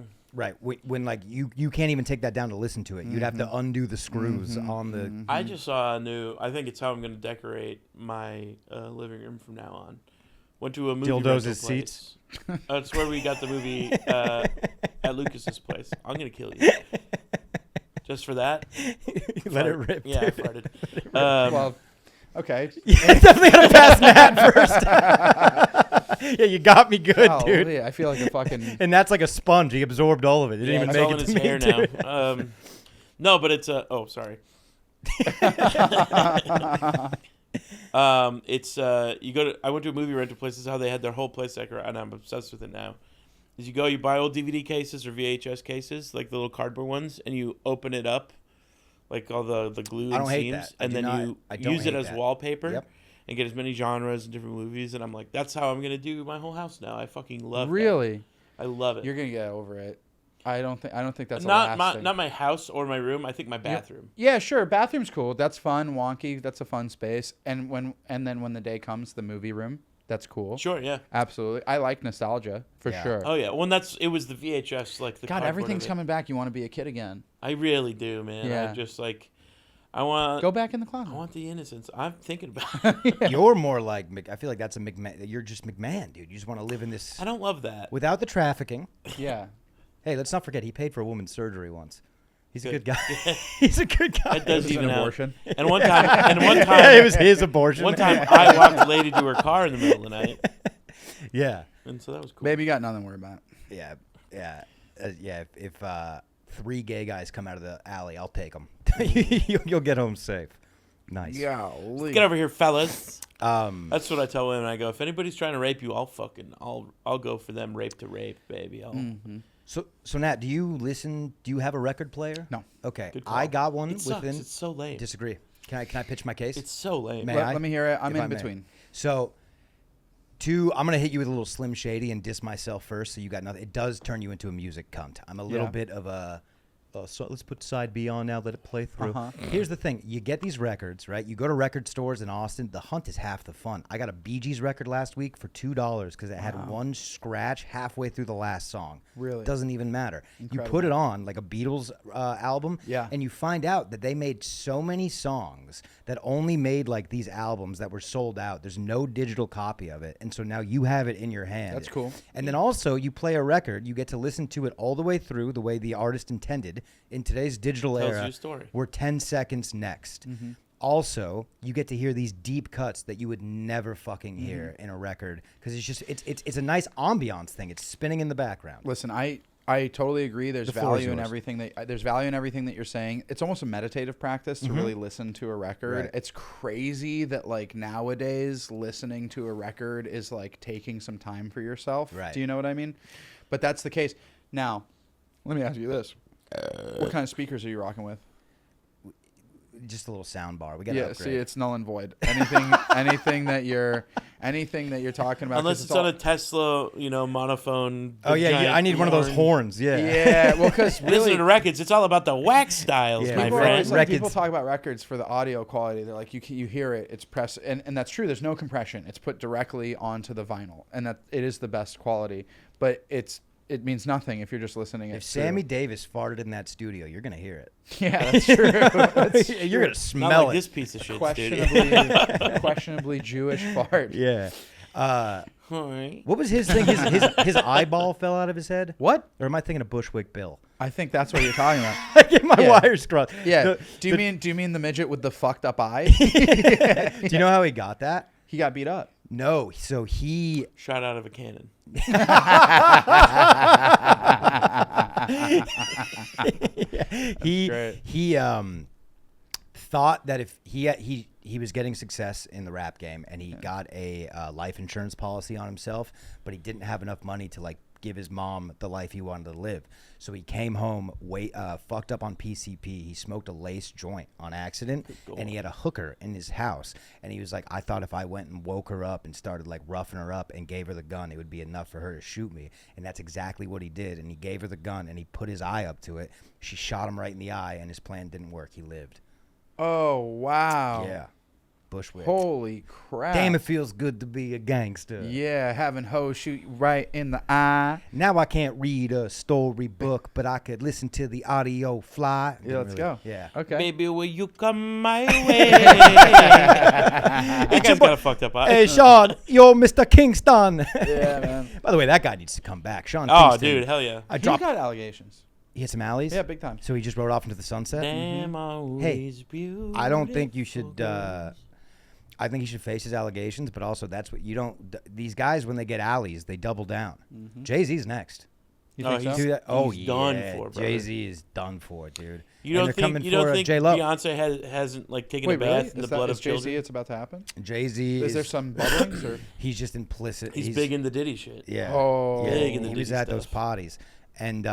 When like you can't even take that down to listen to it. You'd have to undo the screws on the. I just saw a new. I think it's how I'm going to decorate my living room from now on. Went to a movie Dildos rental as place. seats? That's where we got the movie at Lucas's place. I'm going to kill you. Just for that. Let it rip. Yeah, I dude. farted. Well, okay. Yeah, definitely gotta pass Matt first. Yeah, you got me good, dude. Yeah, I feel like a fucking. And that's like a sponge. He absorbed all of it. It didn't It's even all make in it his to me, hair dude. now. No, but it's oh, sorry. It's you go to. I went to a movie rental place. This is how they had their whole place decorated, and I'm obsessed with it now. Is you buy old DVD cases or VHS cases, like the little cardboard ones, and you open it up, like all the glue I and don't hate seams, that. I and do then not- you I don't use it hate as that. wallpaper. Yep. And get as many genres and different movies, and I'm like, that's how I'm gonna do my whole house now. I fucking love. that. Really? I love it. You're gonna get over it. I don't think that's not a lasting. not my house or my room. I think my bathroom. Yeah, sure. Bathroom's cool. That's fun, wonky. That's a fun space. And then when the day comes, the movie room. That's cool. Sure, yeah. Absolutely. I like nostalgia for Yeah. sure. Oh yeah. Well, it was the VHS, like the. God, cardboard everything's of it. coming back. You want to be a kid again. I really do, man. Yeah. I just like, I want. Go back in the I closet. want the innocence. I'm thinking about it. You're more like I feel like that's a McMahon. You're just McMahon, dude. You just want to live in this I don't love that. without the trafficking. Yeah. Hey, let's not forget he paid for a woman's surgery once. He's a Good. good guy. He's a good guy. It does This is an even out. abortion. And one time, Yeah, it was his abortion. one time I walked a lady to her car in the middle of the night, Yeah. and so that was cool. Baby, you got nothing to worry about. Yeah. If 3 gay guys come out of the alley, I'll take them. You'll get home safe. Nice. Golly. Get over here, fellas. Um, That's what I tell women. I go, if anybody's trying to rape you, I'll go for them rape to rape, baby. so Nat, do you have a record player? No. Okay. Good call. I got one It sucks. within. It's so lame. Disagree. Can I pitch my case? It's so lame. May I? Let me hear it. I'm If in I may. between. So, I'm gonna hit you with a little Slim Shady and diss myself first, so you got nothing. It does turn you into a music cunt. I'm a little Yeah. bit of a. So let's put side B on now. Let it play through. Uh-huh. Here's the thing: you get these records, right? You go to record stores in Austin. The hunt is half the fun. I got a Bee Gees record last week for $2 because it had one scratch halfway through the last song. Really? Doesn't even matter. Incredible. You put it on like a Beatles album, Yeah. and you find out that they made so many songs that only made like these albums that were sold out. There's no digital copy of it, and so now you have it in your hand. That's cool. And then also you play a record, you get to listen to it all the way through the way the artist intended. In today's digital Tells era, you a story. we're 10 seconds next. Also, you get to hear these deep cuts that you would never fucking hear in a record because it's a nice ambiance thing. It's spinning in the background. Listen, I totally agree. There's The floor is value in yours. everything that you're saying. It's almost a meditative practice to really listen to a record. Right. It's crazy that like nowadays listening to a record is like taking some time for yourself. Right. Do you know what I mean? But that's the case. Now, let me ask you this. What kind of speakers are you rocking with? Just a little sound bar. We got to Yeah, upgrade. see, it's null and void. Anything that you're talking about. Unless 'cause it's on a Tesla, monophone. Oh yeah, giant I need one of those horns. Yeah. Yeah, well, because Listen really, to records. It's all about the wax styles, Yeah. my people, friend. always, like, Records. people talk about records for the audio quality. They're like, you hear it, it's press, and that's true. There's no compression. It's put directly onto the vinyl, and that it is the best quality. But it means nothing if you're just listening. If Sammy Davis farted in that studio, you're gonna hear it. Yeah, that's true. That's You're gonna Not smell like it. this piece of shit, dude. questionably Jewish fart. Yeah. All right. What was his thing? His eyeball fell out of his head. What? Or am I thinking of Bushwick Bill? I think that's what you're talking about. I get my Yeah. wires crossed. Yeah. Do you mean the midget with the fucked up eye? Do you know how he got that? He got beat up. No. So he Shot out of a cannon. great. he thought that if he was getting success in the rap game and he got a life insurance policy on himself, but he didn't have enough money to like give his mom the life he wanted to live. So he came home fucked up on PCP. He smoked a lace joint on accident, and he had a hooker in his house. And he was like, I thought if I went and woke her up and started like roughing her up and gave her the gun, it would be enough for her to shoot me. And that's exactly what he did. And he gave her the gun and he put his eye up to it. She shot him right in the eye, and his plan didn't work. He lived. Oh wow. Yeah. Bushwick. Holy crap. Damn, it feels good to be a gangster. Yeah, having hoes shoot you right in the eye. Now I can't read a storybook, but I could listen to the audio fly. Yeah, let's go. Yeah. Okay. Baby, will you come my way? That guy's got a fucked up eye. Hey, Sean, you're Mr. Kingston. Yeah, man. By the way, that guy needs to come back. Sean Oh, Kingston. dude, hell yeah. I He's dropped. got allegations. He hit some alleys? Yeah, big time. So he just rode off into the sunset? Damn, always beautiful. I don't think you should. I think he should face his allegations, but also that's what you don't. These guys, when they get alleys, they double down. Jay-Z's next. You Oh, think so? Do that. Oh, He's yeah. done for, brother. Jay-Z is done for, dude. You don't And they're think coming you don't for think J-Lo. Beyonce hasn't like taken Wait, a bath really? in the Is that blood is of Jay-Z children? it's about to happen? Jay-Z Is there some bubblings or? He's just implicit. He's big in the Diddy shit. Yeah. Oh. Yeah, Big in the he was Diddy at those stuff. parties, and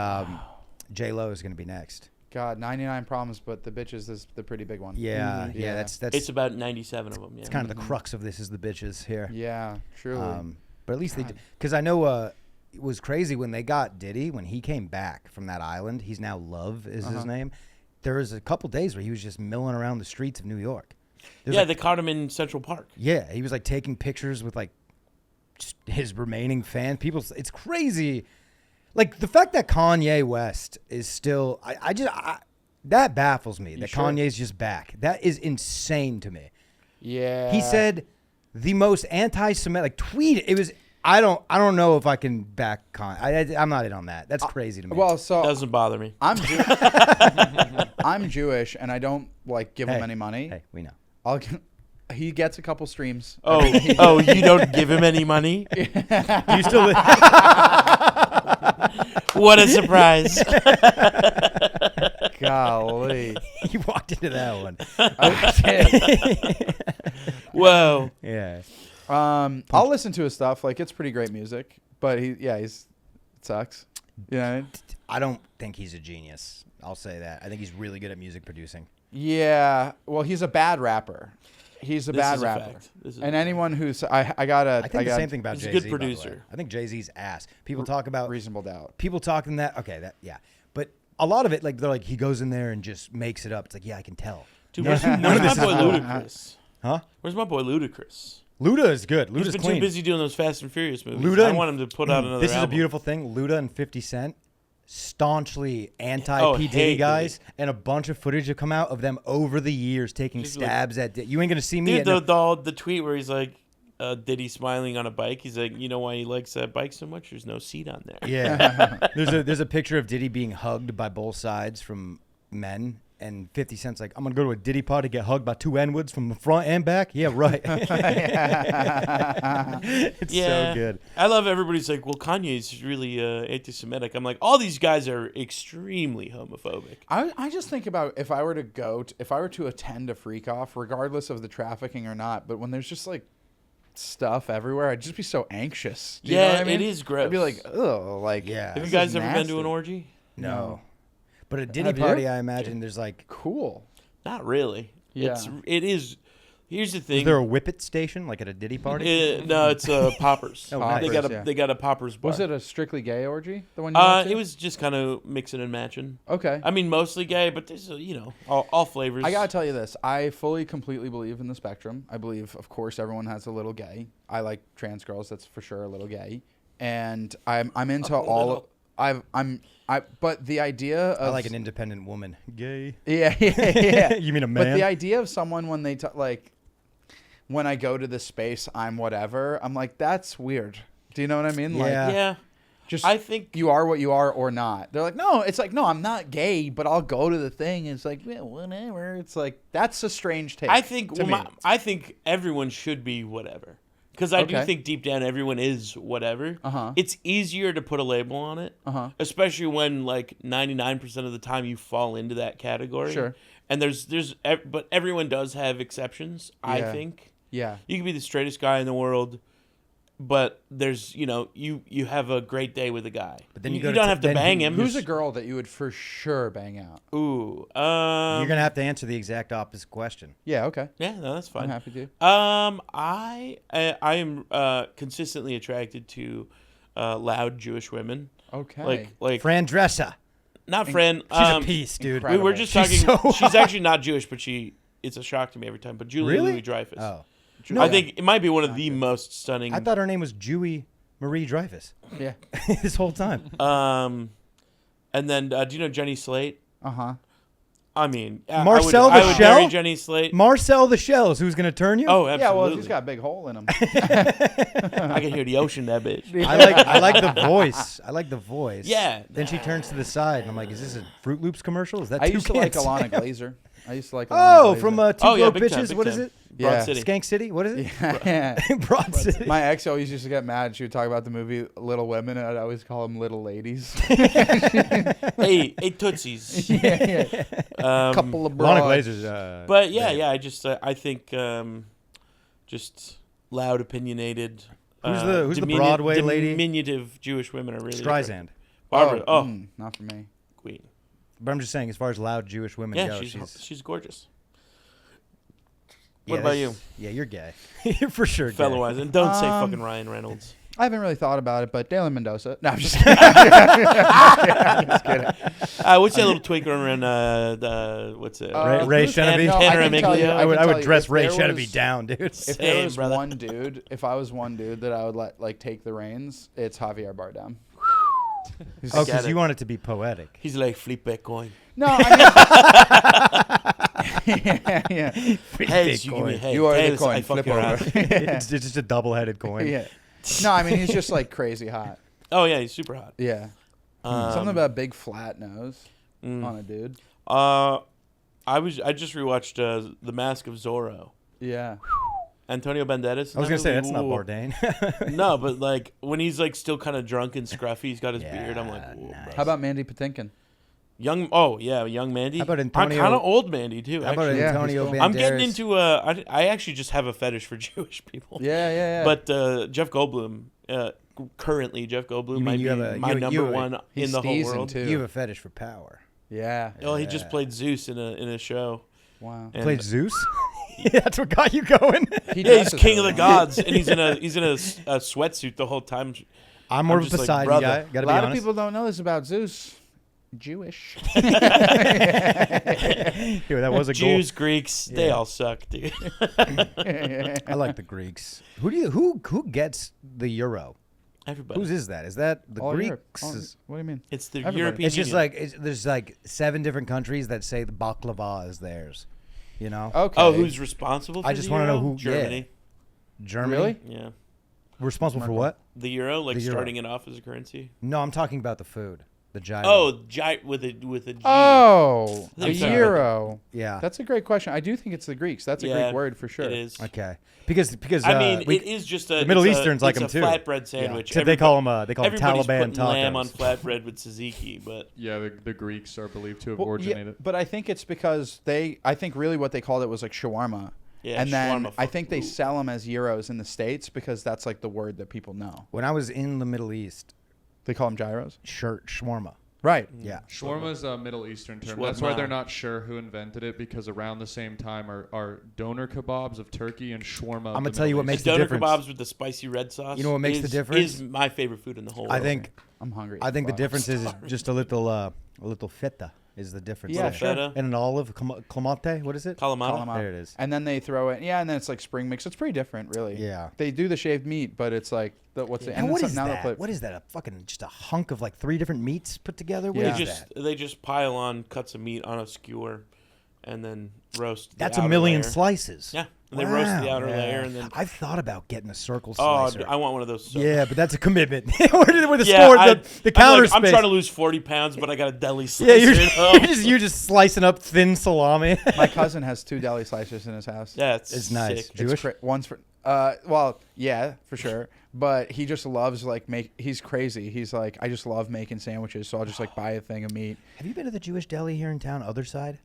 J-Lo is going to be next. God, 99 problems, but the bitches is the pretty big one. Yeah, Mhm. yeah. Yeah. That's It's about 97 of them. Yeah. it's kind of the crux of this is the bitches here. Yeah, truly. But at least God. because I know it was crazy when they got Diddy when he came back from that island. He's now Love is his name. There was a couple days where he was just milling around the streets of New York. There's Yeah, like- they caught him in Central Park. yeah, he was like taking pictures with like just his remaining fans. It's crazy. Like the fact that Kanye West is still, that baffles me. That sure? Kanye's just back. That is insane to me. Yeah. He said the most anti-Semitic tweet. It was. I don't know if I can back Kanye. I'm not in on that. That's crazy to me. Well, so Doesn't bother me. I'm I'm Jewish, and I don't like give him any money. Hey, we know. He gets a couple streams. Oh, you don't give him any money? You still? What a surprise. Golly. You walked into that one. Whoa. Yeah. I'll listen to his stuff. Like, it's pretty great music. But it sucks. You know what I mean? I don't think he's a genius. I'll say that. I think he's really good at music producing. Yeah. Well, he's a bad rapper. He's a bad rapper. And anyone who's I think the same thing about He's a Jay-Z. good producer. I think Jay-Z's ass. People talk about Reasonable Doubt. people talking that. Okay, that yeah. But a lot of it, like they're like he goes in there and just makes it up. It's like I can tell. Dude, where's my boy Ludacris? Huh? Where's my boy Ludacris? Luda is good. Luda's He's been clean. too busy doing those Fast and Furious movies. Luda I want him to put out another This is album. a beautiful thing. Luda and 50 Cent, staunchly anti Oh, P hate Diddy guys, Diddy. and a bunch of footage have come out of them over the years taking Just like- stabs at. You ain't gonna see me. Dude, at the tweet where he's like, Diddy smiling on a bike. He's like, you know why he likes that bike so much? There's no seat on there. Yeah. there's a picture of Diddy being hugged by both sides from men. And 50 Cent's like, I'm going to go to a Diddy party, get hugged by two N-words from the front and back. Yeah, right. It's so good. I love everybody's like, well, Kanye's really anti-Semitic. I'm like, all these guys are extremely homophobic. I just think about if I were to attend a freak off, regardless of the trafficking or not, but when there's just like stuff everywhere, I'd just be so anxious. Do you know what I mean? it is gross. I'd be like, oh, like, Yeah. Have you this guys is ever been to an nasty. orgy? No. But a Diddy Have you? party, I imagine there's like, Cool. Not really. Yeah. It is. Here's the thing. is there a whippet station like at a Diddy party? No, it's Poppers. Oh, nice. They got a Poppers bar. Was it a strictly gay orgy? The one you went to? It was just kind of mixing and matching. Okay. I mean, mostly gay, but there's all flavors. I gotta tell you this. I fully, completely believe in the spectrum. I believe, of course, everyone has a little gay. I like trans girls. That's for sure a little gay. And I'm into all. But the idea of I like an independent woman. Gay. yeah. You mean a man? But the idea of someone when they when I go to this space, I'm whatever. I'm like, that's weird. Do you know what I mean? Yeah. Like, Yeah. just I think you are what you are or not. They're like, no. It's like, no, I'm not gay, but I'll go to the thing. It's like, yeah, whatever. It's like that's a strange take. I think to me. I think everyone should be whatever. Because I do Okay. think deep down everyone is whatever. Uh-huh. It's easier to put a label on it, especially when like 99% of the time you fall into that category. Sure. And but everyone does have exceptions. I Yeah. think Yeah. you can be the straightest guy in the world, but there's you have a great day with a guy. But then you you go don't to have to then bang who- him. Who's a girl that you would for sure bang out? Ooh. You're gonna have to answer the exact opposite question. Yeah. Okay. Yeah, no, that's fine. I'm happy to. I am consistently attracted to loud Jewish women. Okay. Like Fran Dresser. not Fran. She's a piece, dude. incredible. We were just She's talking. so She's actually not Jewish, but it's a shock to me every time. But Julie Really? Louis-Dreyfus. Oh. I think it might be one of the most stunning. I thought her name was Jewy Marie Dreyfus Yeah. this whole time. And then do you know Jenny Slate? Uh-huh. I mean, Marcel I the would Shell? marry Jenny Slate. Marcel the Shells, who's gonna turn you? Oh, absolutely. Yeah, well, he's got a big hole in him. I can hear the ocean, that bitch. I like the voice. I like the voice. Yeah. Then she turns to the side, and I'm like, is this a Fruit Loops commercial? Is that I two used to like kids? Alana Glazer. Oh, from Two Oh, yeah, Broke big time, Bitches. big What is time. it? Broad Yeah. City. Skank City. What is it? Yeah. Broad City. My ex always used to get mad. She would talk about the movie Little Women, and I'd always call them Little Ladies. Hey, Tootsies. yeah. Couple of Alana broads. Glazer's. But yeah, I think just loud, opinionated. Who's the Broadway lady? Diminutive Jewish women are really Streisand. Barbara. Not for me. Queen. But I'm just saying, as far as loud Jewish women Yeah, go, she's gorgeous. yeah, What about that's- you? Yeah, you're gay. You're for sure gay. Fellow wise, and don't say fucking Ryan Reynolds. I haven't really thought about it, but Dalen Mendoza. No, I'm just kidding. I'm just kidding. What's that little twink around the what's it? Ray Sheneby? No, I Tanner can tell you- Amiglio? I would can tell you, dress if Ray there Sheneby was- down, dude. If Same, there was brother. one dude, if I was one dude that I would let take the reins, it's Javier Bardem. Oh, Get because it. you want it to be poetic. He's like flip Bitcoin. No, I mean, yeah. Heads, you give me heads. You are the Tails, coin. I fuck Flip your over. ass. It's just a double-headed coin. Yeah. No, I mean he's just like crazy hot. Oh yeah, he's super hot. Yeah. Something about a big flat nose on a dude. I just rewatched The Mask of Zorro. Yeah. Antonio Banderas. I was gonna say movie, that's not ooh. Bourdain. No, but like when he's like still kind of drunk and scruffy, he's got his beard. I'm like, Yeah, ooh, nice. bro. How about Mandy Patinkin? Young Mandy. How about Antonio- Kind of old Mandy too. How about Actually. Yeah, Antonio he's cool. Banderas? I'm getting into I actually just have a fetish for Jewish people. Yeah. But Jeff Goldblum, currently Jeff Goldblum You might mean be you have a- my you- number you- one he's in the whole Steezen, world. too. You have a fetish for power. Yeah. Oh, he just played Zeus in a show. Wow. And Played Zeus. That's what got you going. He yeah, he's dresses king of really the well. gods, and he's in a sweatsuit the whole time. I'm more of a just like, Poseidon brother. guy. A Gotta be lot of honest. people don't know this about Zeus. Jewish. Dude, that was a goal. Jews, Greeks, they Yeah. all suck, dude. I like the Greeks. Who gets the euro? Everybody. Whose is that? Is that the All Europe. Greeks? All- what do you mean? It's the Everybody. European It's just Union. like there's like 7 different countries that say the baklava is theirs. You know, Okay. Oh, who's responsible for I just the wanna know Euro? who- Germany. Germany. Really? Yeah. Responsible for what? The euro, like The euro. starting it off as a currency. No, I'm talking about the food. The gyro. Oh, with a G. Oh, the I'm sorry. euro. yeah. That's a great question. I do think it's the Greeks. That's a Yeah, Greek word for sure. It is. Okay. Because I mean, we- it is just a the Middle it's Easterns like it's them a too. flatbread sandwich. except they call them Everybody's Taliban putting lamb on tacos. flatbread with tzatziki, but Yeah, the Greeks are believed to have Well, yeah, originated. but I think it's because I think really what they called it was like shawarma. yeah, And then shawarma I fuck- think they ooh. sell them as euros in the States because that's like the word that people know. When I was in the Middle East, They call them gyros. shawarma. Right. Yeah. Shawarma is a Middle Eastern term. Shawarma. That's why they're not sure who invented it, because around the same time are doner kebabs of Turkey and shawarma. I'm gonna tell you what makes The the doner difference. kebabs with the spicy red sauce. You know what makes the is- difference? Is my favorite food in the whole world. I think I'm hungry. the Fuck. difference is just a little feta is the difference. Yeah, there. sure. Feta. And an olive, clamate, what is it? Kalamata. Calamari. There it is. And then they throw it. Yeah, and then it's like spring mix. It's pretty different, really. Yeah. They do the shaved meat, but it's like what's it? And then what some- is now they'll that? put- What is that? A fucking just a hunk of like 3 different meats put together? What Yeah. is They that? just pile on cuts of meat on a skewer, and then roast. That's the a outer million layer. slices. Yeah, and they roast the Wow. outer Yeah. layer, and then I've thought about getting a circle oh, slicer. I want one of those. So Yeah, but that's a commitment. Where the yeah, store, I- the counter I'm space. trying to lose 40 pounds, but I got a deli slicer. yeah, you're, at home. you're just slicing up thin salami. My cousin has 2 deli slicers in his house. Yeah, It's nice. sick. Jewish? One's for well, yeah, for sure. But he just loves like he's crazy. He's like, I just love making sandwiches, so I'll just like buy a thing of meat. Have you been to the Jewish deli here in town, other side?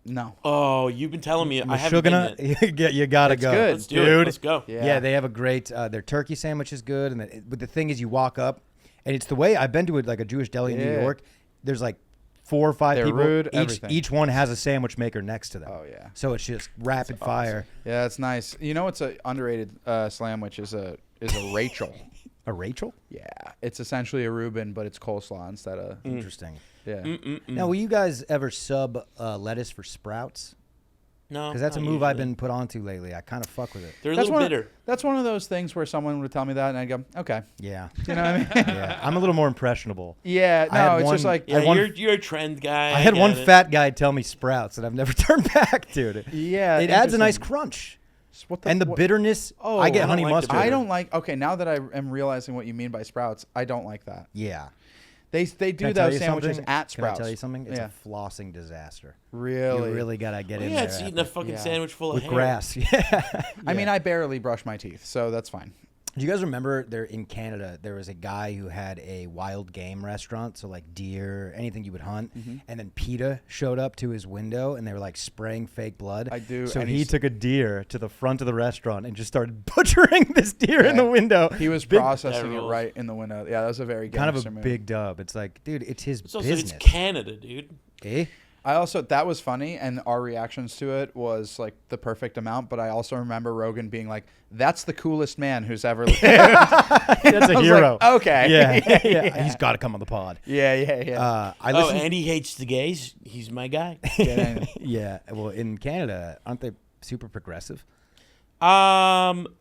No. Oh, you've been telling me. I haven't been Mashugana? yet. you gotta It's go. good. Let's do it. Dude. Let's go. Yeah. They have a great. Their turkey sandwich is good, but the thing is, you walk up, and it's the way I've been to like a Jewish deli in New Yeah. York. There's like 4 or 5 They're people. rude, everything. Each one has a sandwich maker next to them. Oh yeah. So it's just rapid fire. Yeah, it's nice. You know what's a underrated sandwich is a Rachel. A Rachel? Yeah, it's essentially a Reuben, but it's coleslaw instead of Interesting. yeah. Now, will you guys ever sub lettuce for Sprouts? No, Because that's a not move I've usually. been put onto lately. I kind of fuck with it. They're a That's little one. bitter. That's one of those things where someone would tell me that, and I'd go, okay. Yeah. You know what I mean? Yeah. I'm a little more impressionable. Yeah. I had No, it's just one- like Yeah, one- you're a trend guy. I had get one it. fat guy tell me Sprouts, and I've never turned back, dude. yeah. It adds a nice interesting. crunch. What And the what- bitterness, Oh, I get I don't honey like the mustard. bitter. I don't like. Okay, now that I am realizing what you mean by Sprouts, I don't like that. Yeah. They Can I do tell those you sandwiches something? at Can I Sprouts. tell you something? It's Yeah. a flossing disaster. Really? You really gotta get Well, in yeah, there. it's eating after. a fucking Yeah. sandwich full of with hair. grass. Yeah. I mean, I barely brush my teeth, so that's fine. Do you guys remember there in Canada there was a guy who had a wild game restaurant, so like deer, anything you would hunt, and then PETA showed up to his window and they were like spraying fake blood. I do, So and he he's- took a deer to the front of the restaurant and just started butchering this deer in the Yeah. window. He was Big- processing That it rules. right in the window. Yeah, that was a very kind of a gangster move. big dub. It's like, dude, it's his It's also business. it's Canada, dude. Eh? I also that was funny, and our reactions to it was like the perfect amount. But I also remember Rogan being like, "That's the coolest man who's ever lived." That's a I was like, hero. okay. Yeah, yeah. He's got to come on the pod. yeah. I Oh, listened. and he hates the gays. He's my guy. Yeah. Well, in Canada, aren't they super progressive?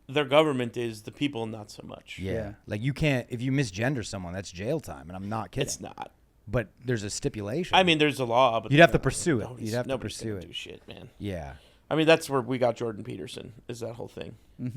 Their government is, the people not so much. Yeah. Like you can't if you misgender someone, that's jail time, and I'm not kidding. It's not. But there's a stipulation. I mean, there's a law, but You'd have to pursue it. nobody's- You'd have to nobody's pursue gonna it. Do shit, man. Yeah. I mean, that's where we got Jordan Peterson. Is that whole thing? That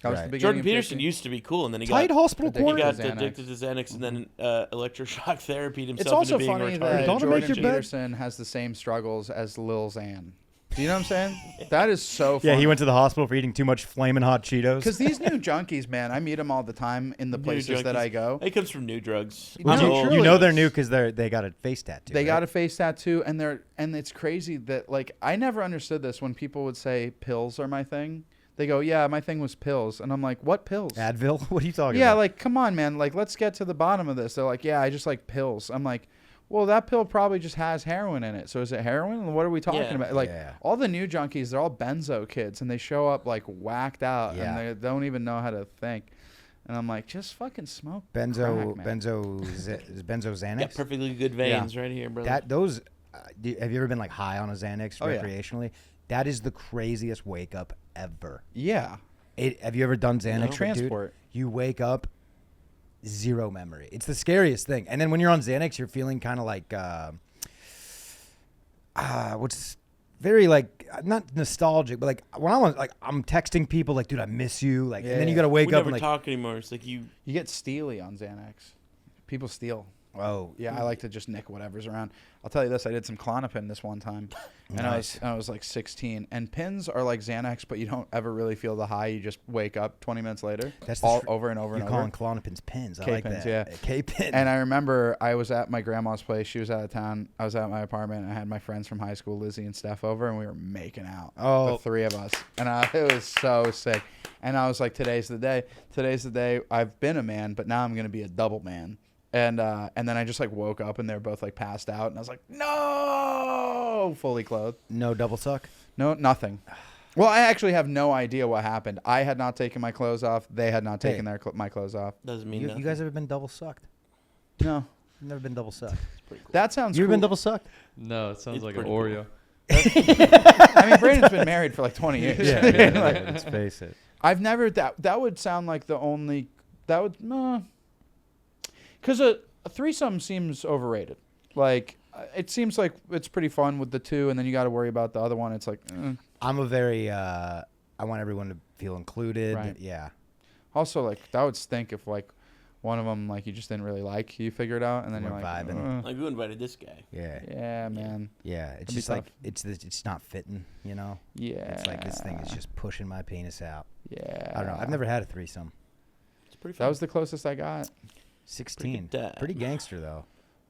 was Right. the beginning Jordan of Peterson 50. used to be cool, and then he Tight got hospital Addicted. he court. got to Xanax. addicted to Xanax, and then electroshock therapy himself It's also into being funny retarded. that Don't make Jordan your bed. Peterson has the same struggles as Lil Xan. Do you know what I'm saying? That is so funny. Yeah, he went to the hospital for eating too much flaming hot Cheetos. Because these new junkies, man, I meet them all the time in the places that I go. It comes from new drugs. No, I'm truly. old. You know they're new because they got a face tattoo. They right? got a face tattoo, and it's crazy that, like, I never understood this when people would say pills are my thing. They go, yeah, my thing was pills. And I'm like, what pills? Advil? What are you talking Yeah, about? like, come on, man. Like, let's get to the bottom of this. They're like, yeah, I just like pills. I'm like, well, that pill probably just has heroin in it. So is it heroin? What are we talking about? Like, all the new junkies, they're all benzo kids, and they show up, like, whacked out, and they don't even know how to think. And I'm like, just fucking smoke crack, man. Benzo Xanax? Got perfectly good veins right here, brother. Have you ever been, like, high on a Xanax recreationally? That is the craziest wake up ever. Yeah. Have you ever done Xanax? Like transport. Dude, you wake up, zero memory. It's the scariest thing. And then when you're on Xanax, you're feeling kind of like, what's very like not nostalgic, but like when I'm texting people like, dude, I miss you. Like, and then you gotta wake we up never and like talk anymore. It's like you get steely on Xanax. People steal. Oh yeah, I like to just nick whatever's around. I'll tell you this: I did some Klonopin this one time, and Nice. I was like 16. And pins are like Xanax, but you don't ever really feel the high. You just wake up 20 minutes later. That's all over and over and You're over. calling Klonopins pins. I K like pins, that. yeah. K-pin. And I remember I was at my grandma's place. She was out of town. I was at my apartment. And I had my friends from high school, Lizzie and Steph, over, and we were making out. Oh. The three of us. And it was so sick. And I was like, today's the day. Today's the day. I've been a man, but now I'm going to be a double man. And then I just like woke up and they're both like passed out. And I was like, no, fully clothed. No double suck? No, nothing. Well, I actually have no idea what happened. I had not taken my clothes off. They had not taken my clothes off. doesn't mean You nothing. guys ever been double sucked? No. I've never been double sucked. It's pretty cool. That sounds You ever cool. been double sucked? No, it sounds It's like an pretty Oreo. I mean, Brandon's been married for like 20 years. Let's face it. I've never that would sound like the only that would because a threesome seems overrated. Like it seems like it's pretty fun with the two, and then you got to worry about the other one. It's like I'm a very I want everyone to feel included. Right. Yeah. also like that would stink if like one of them like you just didn't really like, you figure it out, and then We're you're like vibing. Like, who invited this guy? Yeah. yeah, man, Yeah. It's That'd be just tough. like it's not fitting, you know? yeah, It's like this thing is just pushing my penis out. yeah. I don't know. I've never had a threesome. It's pretty fun. That was the closest I got. 16. Pretty Pretty gangster though.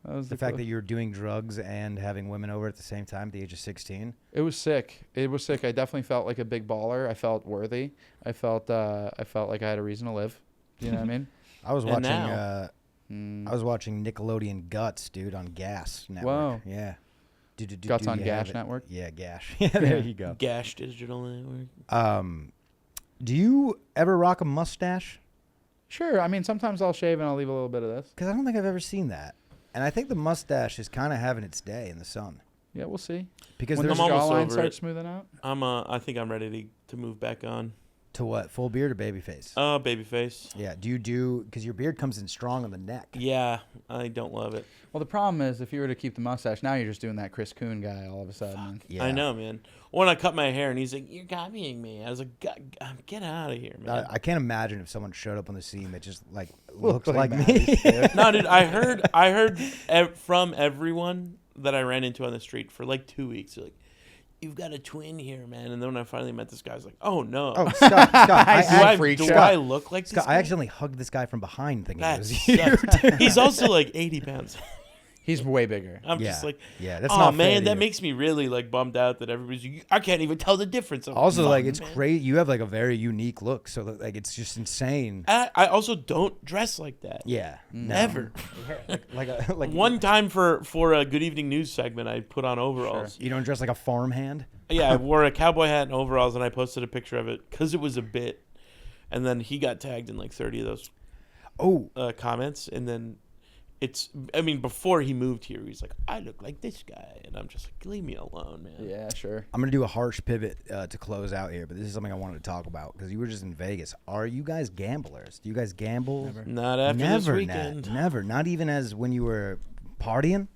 That was The fact that you're doing drugs and having women over at the same time at the age of 16. It was sick. It was sick. I definitely felt like a big baller. I felt worthy. I felt like I had a reason to live. You know what I mean? I was And watching now- I was watching Nickelodeon Guts, dude, on Gas Network. Whoa. Yeah. Guts Do on you Gash have it? Network? Yeah, Gash. Yeah, there Yeah. you go. Gash Digital Network. Do you ever rock a mustache? Sure. I mean, sometimes I'll shave and I'll leave a little bit of this. Because I don't think I've ever seen that. And I think the mustache is kind of having its day in the sun. Yeah, we'll see. Because When the there's I'm almost jawline over starts it. smoothing out. I think I'm ready to move back on. to what? Full beard or baby face? Babyface. Yeah. Do you do, because your beard comes in strong on the neck. Yeah, I don't love it. Well, the problem is if you were to keep the mustache, now you're just doing that Chris Coon guy all of a sudden. Yeah. I know, man. When I cut my hair and he's like, "You're copying me," I was like, "Get out of here, man." I can't imagine if someone showed up on the scene that just like looks like Matty, me. dude. No, dude, I heard from everyone that I ran into on the street for like 2 weeks. They're like, "You've got a twin here, man." And then when I finally met this guy, I was like, "Oh no." Oh, Scott, do I look like this Scott, guy? I accidentally hugged this guy from behind thinking it That was you. sucks. He's also like 80 pounds. He's way bigger. I'm Yeah. just like, Yeah, that's oh not fair man, to that you. makes me really like bummed out that everybody's like, I can't even tell the difference. I'm Also, like, fuck, it's man. crazy. You have like a very unique look, so like it's just insane. I also don't dress like that. Yeah, no. Never. like One time for a Good Evening News segment, I put on overalls. You don't dress like a farmhand. Yeah, I wore a cowboy hat and overalls, and I posted a picture of it because it was a bit. And then he got tagged in like 30 of those Oh, comments, and then before he moved here, he was like, I look like this guy, and I'm just like, leave me alone, man. Yeah, sure. I'm gonna do a harsh pivot to close out here, but this is something I wanted to talk about because you were just in Vegas. Are you guys gamblers? Do you guys gamble? Never. Not after this weekend. Never. Not even as when you were partying,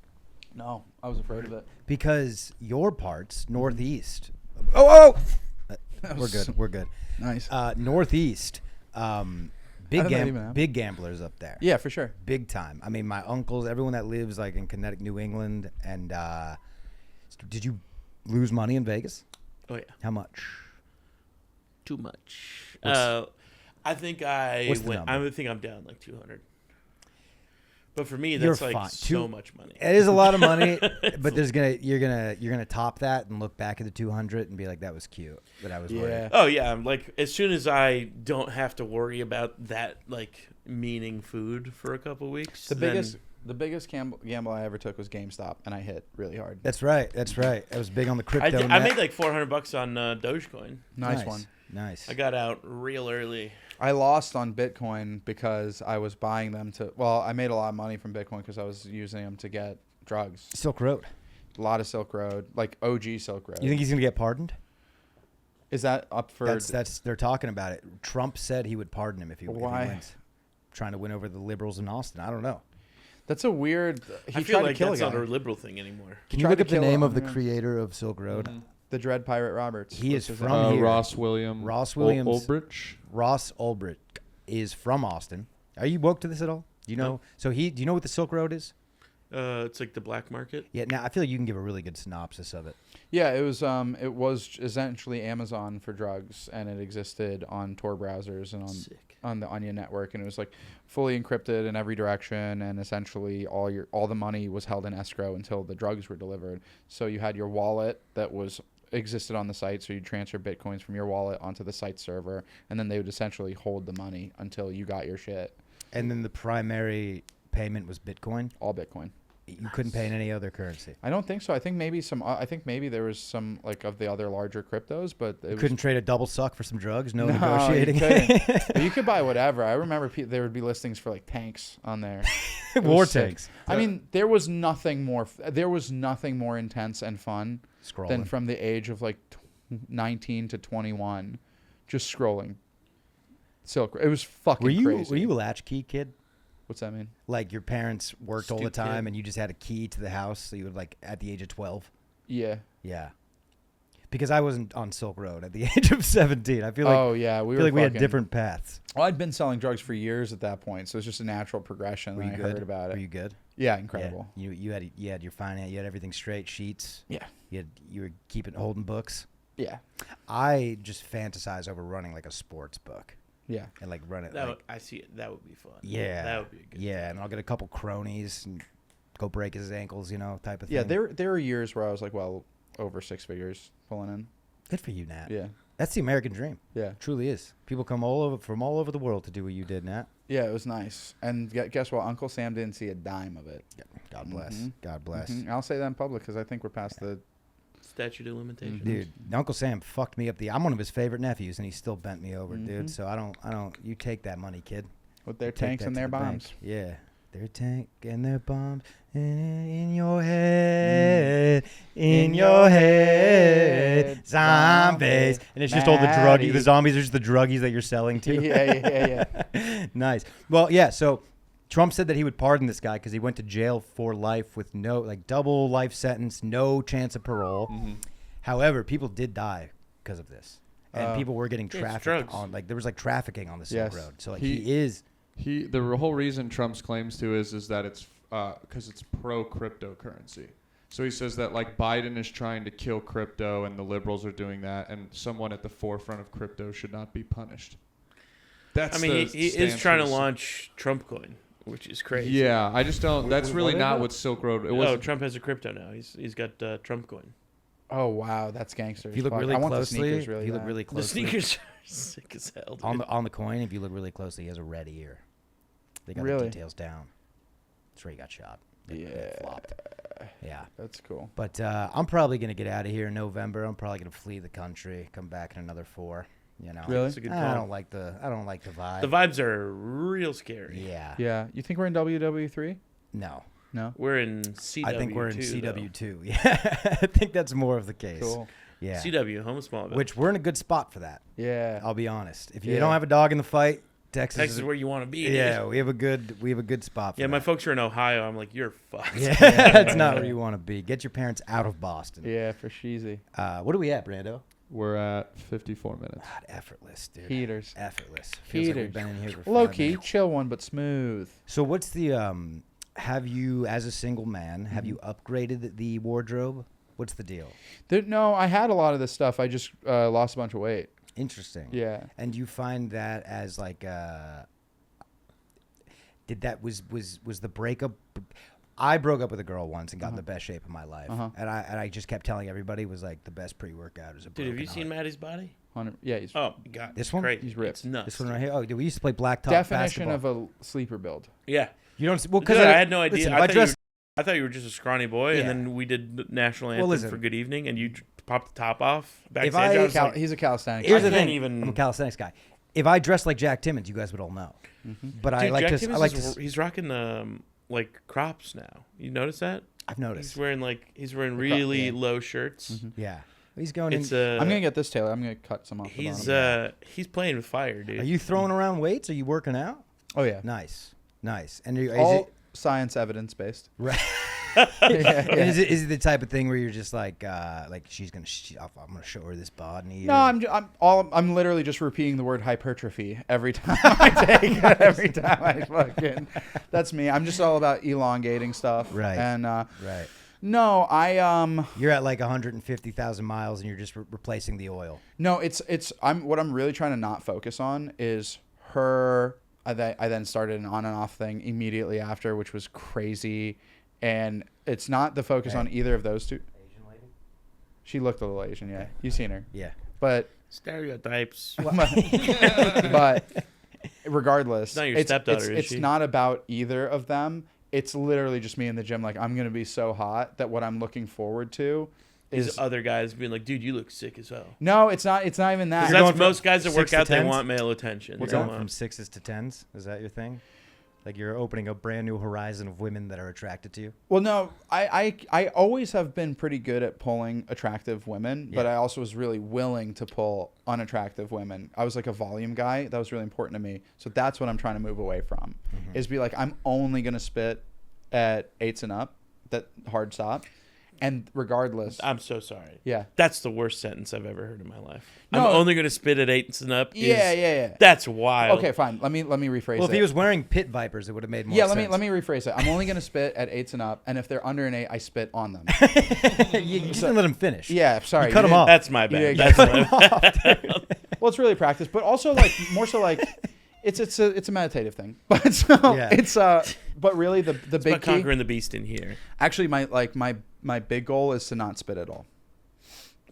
No, I was afraid of it. because your parts northeast. Oh, we're good. We're good. Nice. Northeast. How did that even happen? Big gamblers up there. Yeah, for sure. Big time. I mean, my uncles, everyone that lives like in Connecticut, New England, and did you lose money in Vegas? Oh yeah, How much? too much. What's- I think What's the number? I think I'm down like 200. But for me, You're that's like fine. so much money. It is a lot of money, but you're gonna top that and look back at the 200 and be like, that was cute, but I was worried. Oh yeah, I'm like as soon as I don't have to worry about that like meaning food for a couple weeks. The then- biggest gamble I ever took was GameStop, and I hit really hard. That's right. I was big on the crypto. I net. made like $400 on Dogecoin. Nice one. Nice. I got out real early. I lost on Bitcoin because I was buying them to. Well, I made a lot of money from Bitcoin because I was using them to get drugs. Silk Road. A lot of Silk Road, like OG Silk Road. You think he's gonna get pardoned? Is that up for? That's they're talking about it. Trump said he would pardon him if he Why? wins. Trying to win over the liberals in Austin. I don't know. That's a weird. He I feel tried like to kill a that's guy. not a liberal thing anymore. Can He you tried look to up the kill name him, of the yeah. creator of Silk Road? The Dread Pirate Roberts. He What's is his from name? here. Ross Williams. Ross Williams. Ulbricht. Ross Ulbricht is from Austin. Are you woke to this at all? Do you know? No. So do you know what the Silk Road is? It's like the black market. Yeah. Now I feel like you can give a really good synopsis of it. Yeah, it was essentially Amazon for drugs, and it existed on Tor browsers and Sick. on the Onion network, and it was like fully encrypted in every direction, and essentially all the money was held in escrow until the drugs were delivered. So you had your wallet that existed on the site, so you transfer bitcoins from your wallet onto the site server, and then they would essentially hold the money until you got your shit. And then the primary payment was Bitcoin. All Bitcoin. You couldn't pay in any other currency. I don't think so. I think maybe there was some like of the other larger cryptos, but You couldn't trade a double suck for some drugs. No negotiating. You couldn't. But you could buy whatever. I remember there would be listings for like tanks on there. It War was sick. tanks. I mean, there was nothing more intense and fun Scrolling. than from the age of like 19 to 21, just scrolling. Silk. It was fucking crazy. Were you a latchkey kid? What's that mean? Like your parents worked all the Astute time kid. and you just had a key to the house, so you would like at the age of 12. Yeah. Yeah. Because I wasn't on Silk Road at the age of 17. I feel like Oh yeah, we had different paths. Well, I'd been selling drugs for years at that point, so it's just a natural progression. Were When you I good? heard about it. Were you good? Yeah, incredible. Yeah. You had your finance. You had everything straight. Sheets. Yeah. You were holding books. Yeah. I just fantasize over running like a sports book Yeah. and like run it. That like, I see it. That would be fun. yeah. That would be a good. Yeah, and I'll get a couple cronies and go break his ankles, type of thing. Yeah, there were years where I was like, well, over 6 figures pulling in. Good for you, Nat. Yeah. That's the American dream. Yeah. It truly is. People come from all over the world to do what you did, Nat. Yeah, it was nice. And guess what? Uncle Sam didn't see a dime of it. God bless. Mhm. God bless. I'll say that in public because I think we're past the. Statute of limitations. Dude, Uncle Sam fucked me up. I'm one of his favorite nephews, and he still bent me over, Mhm. dude. So I don't. You take that money, kid. With their Take tanks that and to their the bank. bombs. Yeah, their tank and their bombs in your head, in your head, zombies. And it's just all Matty. the zombies are just the druggies that you're selling to. Yeah. Nice. Well, yeah. So Trump said that he would pardon this guy because he went to jail for life with double life sentence, no chance of parole. Mm-hmm. However, people did die because of this, and people were getting it's trafficked drugs. on. Like there was trafficking on the Silk Yes. Road. So like He- he is. The whole reason Trump's claims to is that it's because it's pro cryptocurrency. So he says that like Biden is trying to kill crypto and the liberals are doing that, and someone at the forefront of crypto should not be punished. That's I mean, the he is stance trying to for the- launch Trump coin, which is crazy. Yeah, I just don't. That's Wait, really what is not it? what Silk Road. It Oh, was. Trump has a crypto now. He's got Trump coin. Oh wow, that's gangster. If you look Fuck. really I want the closely, sneakers really if you look bad. really The closely sneakers are sick as hell. Dude. on the coin. If you look really closely, he has a red ear. They got the Really? details down. That's where he got shot. That Yeah. flopped. Yeah. That's cool. But I'm probably gonna get out of here in November. I'm probably gonna flee the country, come back in another 4. Really? That's a good I call. don't like the vibe. The vibes are real scary. Yeah. Yeah. You think we're in WW3? No. No. We're in CW. I think we're in too, CW2. Yeah. I think that's more of the case. Cool. Yeah. CW, home of Smallville. Which we're in a good spot for that. Yeah. I'll be honest. If you Yeah. don't have a dog in the fight, Texas is where you want to be. dude. yeah, we have a good spot for Yeah, that. my folks are in Ohio. I'm like, you're fucked. Yeah, that's not where you want to be. Get your parents out of Boston. Yeah, for sheezy. What are we at, Brando? We're at 54 minutes. God, effortless, dude. Heaters. Effortless. Feels like we've Heaters. been in here for Low 5 key, minutes. chill one, but smooth. So what's the have you, as a single man, have Mm-hmm. you upgraded the wardrobe? What's the deal? No, I had a lot of this stuff. I just lost a bunch of weight. Interesting. Yeah. And you find that as like did that was the breakup? I broke up with a girl once and got in the best shape of my life, and I just kept telling everybody was like the best pre-workout is a. Dude, have you seen Matty's body? Yeah, he's God, this one? great. He's ripped. It's nuts. This one right here. Oh, dude, we used to play blacktop definition basketball. of a sleeper build. Yeah. You don't. Well, Dude, because I had no idea. Listen, I thought you were just a scrawny boy, Yeah. and then we did the national anthem listen. for Good Evening, and you popped the top off backstage. I- I was like, He's a calisthenics. Here's I the can't thing. even- I'm a calisthenics guy. If I dressed like Jack Timmons, you guys would all know. But I dude, like Jack to. I Timmons like is- to. he's rocking like crops now. You notice that? I've He's noticed. wearing really yeah. low shirts. Yeah, he's going. It's in, I'm gonna get this, Taylor. I'm gonna cut some off. The bottom. he's playing with fire, dude. Are you throwing around weights? Are you working out? Oh yeah. Nice. And is All it science evidence based. right? yeah. And is it the type of thing where you're just like she's gonna I'm gonna show her this body? No, I'm literally just repeating the word hypertrophy every time I take it. Every time I fucking. That's me. I'm just all about elongating stuff. Right. And right. no, You're at like 150,000 miles and you're just replacing the oil. no, what I'm really trying to not focus on is her. I then started an on and off thing immediately after, which was crazy, and it's not the focus on either of those two. Asian lady. She looked a little Asian, yeah. You've seen her, Yeah. but Stereotypes. but regardless, It's not your stepdaughter, is it's she? not about either of them. It's literally just me in the gym. Like, I'm gonna be so hot that what I'm looking forward to These is other guys being like, dude, you look sick as hell. no. It's not even that. Because You're going that's from most guys that work 6 to out, they 10s? want male attention. We're They going want- from 6s to 10s. Is that your thing? Like you're opening a brand new horizon of women that are attracted to you. Well, no, I always have been pretty good at pulling attractive women, but Yeah. I also was really willing to pull unattractive women. I was like a volume guy. That was really important to me. So that's what I'm trying to move away from, is be like, I'm only going to spit at 8s and up, that hard stop. And regardless, I'm so sorry. yeah. That's the worst sentence I've ever heard in my life. No. I'm only going to spit at 8s and up. Yeah. That's wild. Okay, fine. Let me rephrase Well, if it. he was wearing pit vipers, it would have made more yeah, sense. let me rephrase it. I'm only going to spit at 8s and up, and if they're under an 8, I spit on them. you just didn't let him finish. Yeah, sorry. You cut him didn't- off. That's my bad. Yeah, That's my bad. Well, it's really practice, but also like more so like it's a meditative thing. But so Yeah. it's but really the It's big about key. conquering the beast in here. Actually, my big goal is to not spit at all.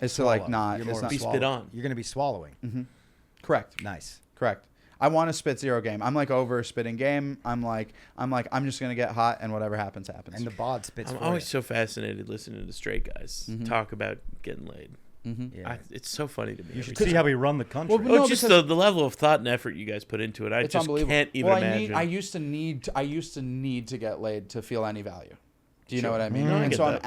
Is to like Swallow. not. You're It's more not Be swallow. spit on. You're going to be swallowing. correct. Nice. Correct. I want to spit zero game. I'm like over spitting game. I'm just gonna get hot and whatever happens happens. And the bod spits I'm for always you. so fascinated listening to straight guys talk about getting laid. Yeah. It's so funny to me. You should every see time. how we run the country. Well, no, just because- the level of thought and effort you guys put into it. I it's just unbelievable. can't even imagine. I used to need to get laid to feel any value. Do you know Sure. what I mean? No, I and get so that.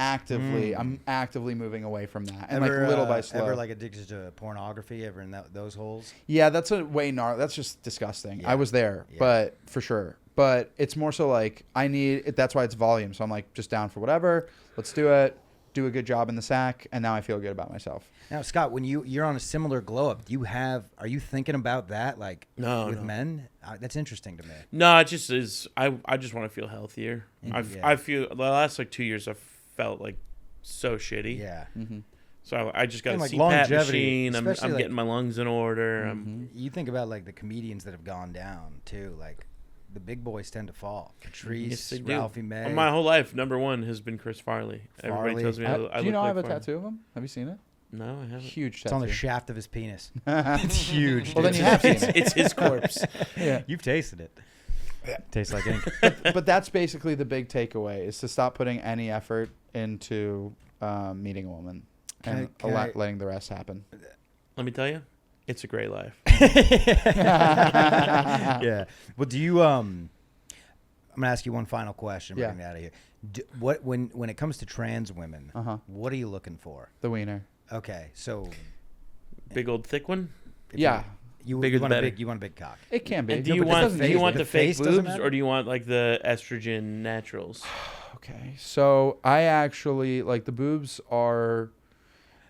I'm actively moving away from that, and ever, like little by slow. Ever like addicted to pornography? Ever in those holes? Yeah, that's a way that's just disgusting. Yeah. I was there, Yeah. but for sure. But it's more so like I need it. That's why it's volume. So I'm like just down for whatever. Let's do it. Do a good job in the sack, and now I feel good about myself. Now, Scott, when you're on a similar glow up, are you thinking about that like No, with no. men? That's interesting to me. No, it just is. I just want to feel healthier. Yeah. I feel the last like 2 years I felt like so shitty. Yeah. So I just got And, a like, CPAP longevity, machine. I'm especially, like- getting my lungs in order. You think about like the comedians that have gone down too. Like the big boys tend to fall. Patrice, Yes, they do. Ralphie May. My whole life, number one has been Chris Farley. Farley. Everybody tells me I Do look you know I like have a Farley. tattoo of him? Have you seen it? No, I haven't. Huge it's tattoo. on the shaft of his penis. It's huge. Well, then dude. you have seen It's, it. it's his corpse. Yeah. You've tasted it. Tastes like ink. But that's basically the big takeaway: is to stop putting any effort into meeting a woman and letting the rest happen. Let me tell you, it's a great life. Yeah. Well, do you? I'm gonna ask you one final question. We're Yeah. gonna get out of here. When it comes to trans women, what are you looking for? The wiener. Okay, so Big old thick one. if Yeah. you Bigger want the a better. big cock. It can be. And do No, you but it want doesn't phase- the face fake doesn't boobs matter? or do you want like the estrogen naturals? Okay. So I actually like the boobs are.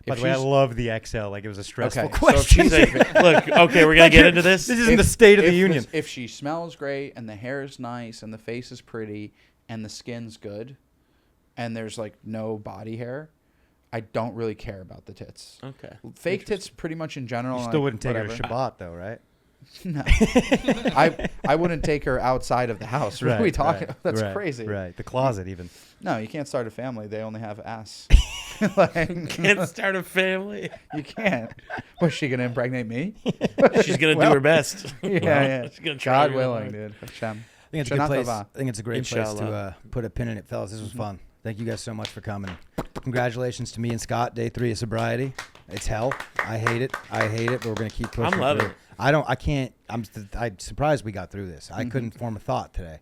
By if the way, I she's- love the XL. Like it was a stressful Okay, so if question. She's like, look, okay, we're gonna get into this. This isn't the State of the if Union. If she smells great and the hair is nice and the face is pretty and the skin's good, and there's like no body hair, I don't really care about the tits. Okay. Fake tits, pretty much in general. You still like, wouldn't take her whatever. to Shabbat though, right? No, I wouldn't take her outside of the house. What are we talking? That's crazy. Right, the closet even. No, you can't start a family. They only have ass. Like, Can't start a family. you can't. Was she gonna impregnate me? She's gonna Well, do her best. Yeah. She's gonna try God really willing, hard. dude. Hashem. I think it's a good place. Shanatava. I think it's a great place to Inshallah. put a pin in it, fellas. This was fun. Thank you guys so much for coming. Congratulations to me and Scott. Day 3 of sobriety. It's hell. I hate it. But we're gonna keep pushing. I'm loving through. it. I can't. I'm surprised we got through this. I couldn't form a thought today.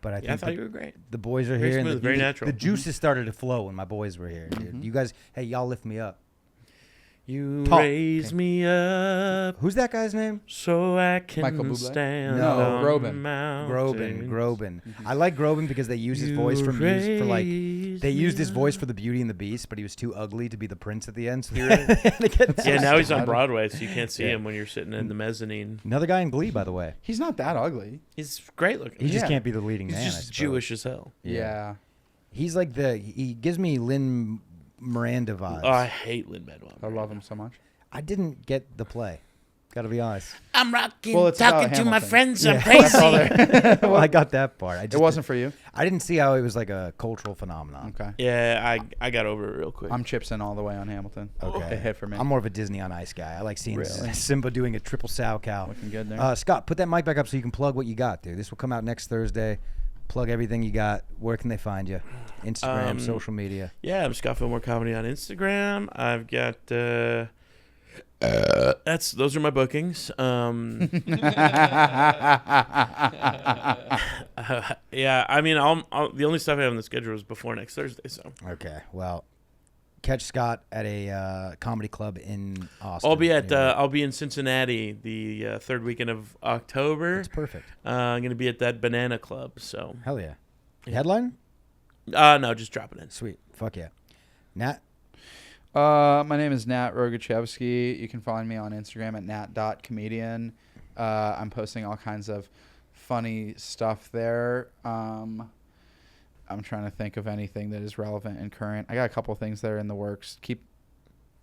But I Yeah, I think thought you were great. the boys are Very here. smooth, and very natural. The juices started to flow when my boys were here, dude. You guys, hey, y'all lift me up. You Talk. raise me up Who's that guy's name? so I can Michael Bublé? stand No, on Groban. mountains. Groban. I like Groban because they use his voice for like they used his voice for the Beauty and the Beast, but he was too ugly to be the prince at the end. So Yeah, now he's on sad. Broadway, so you can't see Yeah. him when you're sitting in the mezzanine. Another guy in Glee, by the way. He's not that ugly. He's great looking. He just Yeah. can't be the leading He's man. I just suppose. Jewish as hell. Yeah. He's like he gives me Lin Miranda vibes. Oh, I hate Lin-Manuel. I love him so much. I didn't get the play. Got to be honest. I'm rocking, Well, it's about talking to my Hamilton. friends. Yeah. I'm crazy. Well, I got that part. It wasn't for you. I didn't see how it was like a cultural phenomenon. Okay. Yeah, I got over it real quick. I'm chips in all the way on Hamilton. Okay. It hit for me. I'm more of a Disney on Ice guy. I like seeing Really? Simba doing a triple sow cow. Looking good there. Scott, put that mic back up so you can plug what you got, dude. This will come out next Thursday. Plug everything you got. Where can they find you? Instagram, social media. Yeah, I'm Scott Fillmore Comedy on Instagram. I've got those are my bookings. Yeah, I mean, I'll the only stuff I have on the schedule is before next Thursday. So Okay. Well, catch Scott at a comedy club in Austin. I'll be in Cincinnati the third weekend of October. That's perfect. I'm gonna be at that Banana Club. So Hell yeah. Headline? no, just drop it in. Sweet. Fuck yeah. Nat? My name is Nat Rogachevsky. You can find me on Instagram at nat.comedian. I'm posting all kinds of funny stuff there. I'm trying to think of anything that is relevant and current. I got a couple of things that are in the works. Keep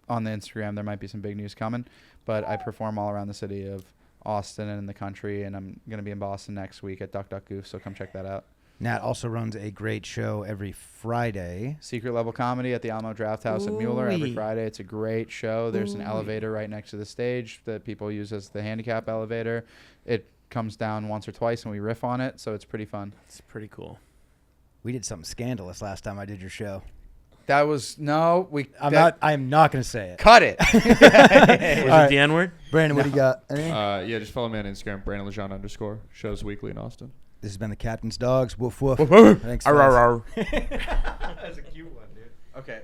on the Instagram. There might be some big news coming. But I perform all around the city of Austin and in the country, and I'm going to be in Boston next week at Duck Duck Goof, so come check that out. Nat also runs a great show every Friday. Secret Level Comedy at the Alamo Draft House at Mueller every Ooh-wee. Friday. It's a great show. There's an Ooh-wee. elevator right next to the stage that people use as the handicap elevator. It comes down once or twice, and we riff on it, so it's pretty fun. It's pretty cool. We did something scandalous last time I did your show. That was no, we. I am not going to say it. Cut it. Was All it right. the N-word? Brandon, what do you got? Anything? Yeah, just follow me on Instagram, Brandon Lejean _ shows weekly in Austin. This has been the Captain's Dogs. Woof woof. Woof, woof. Thanks. Arr, guys. arr, arr. That's a cute one, dude. Okay.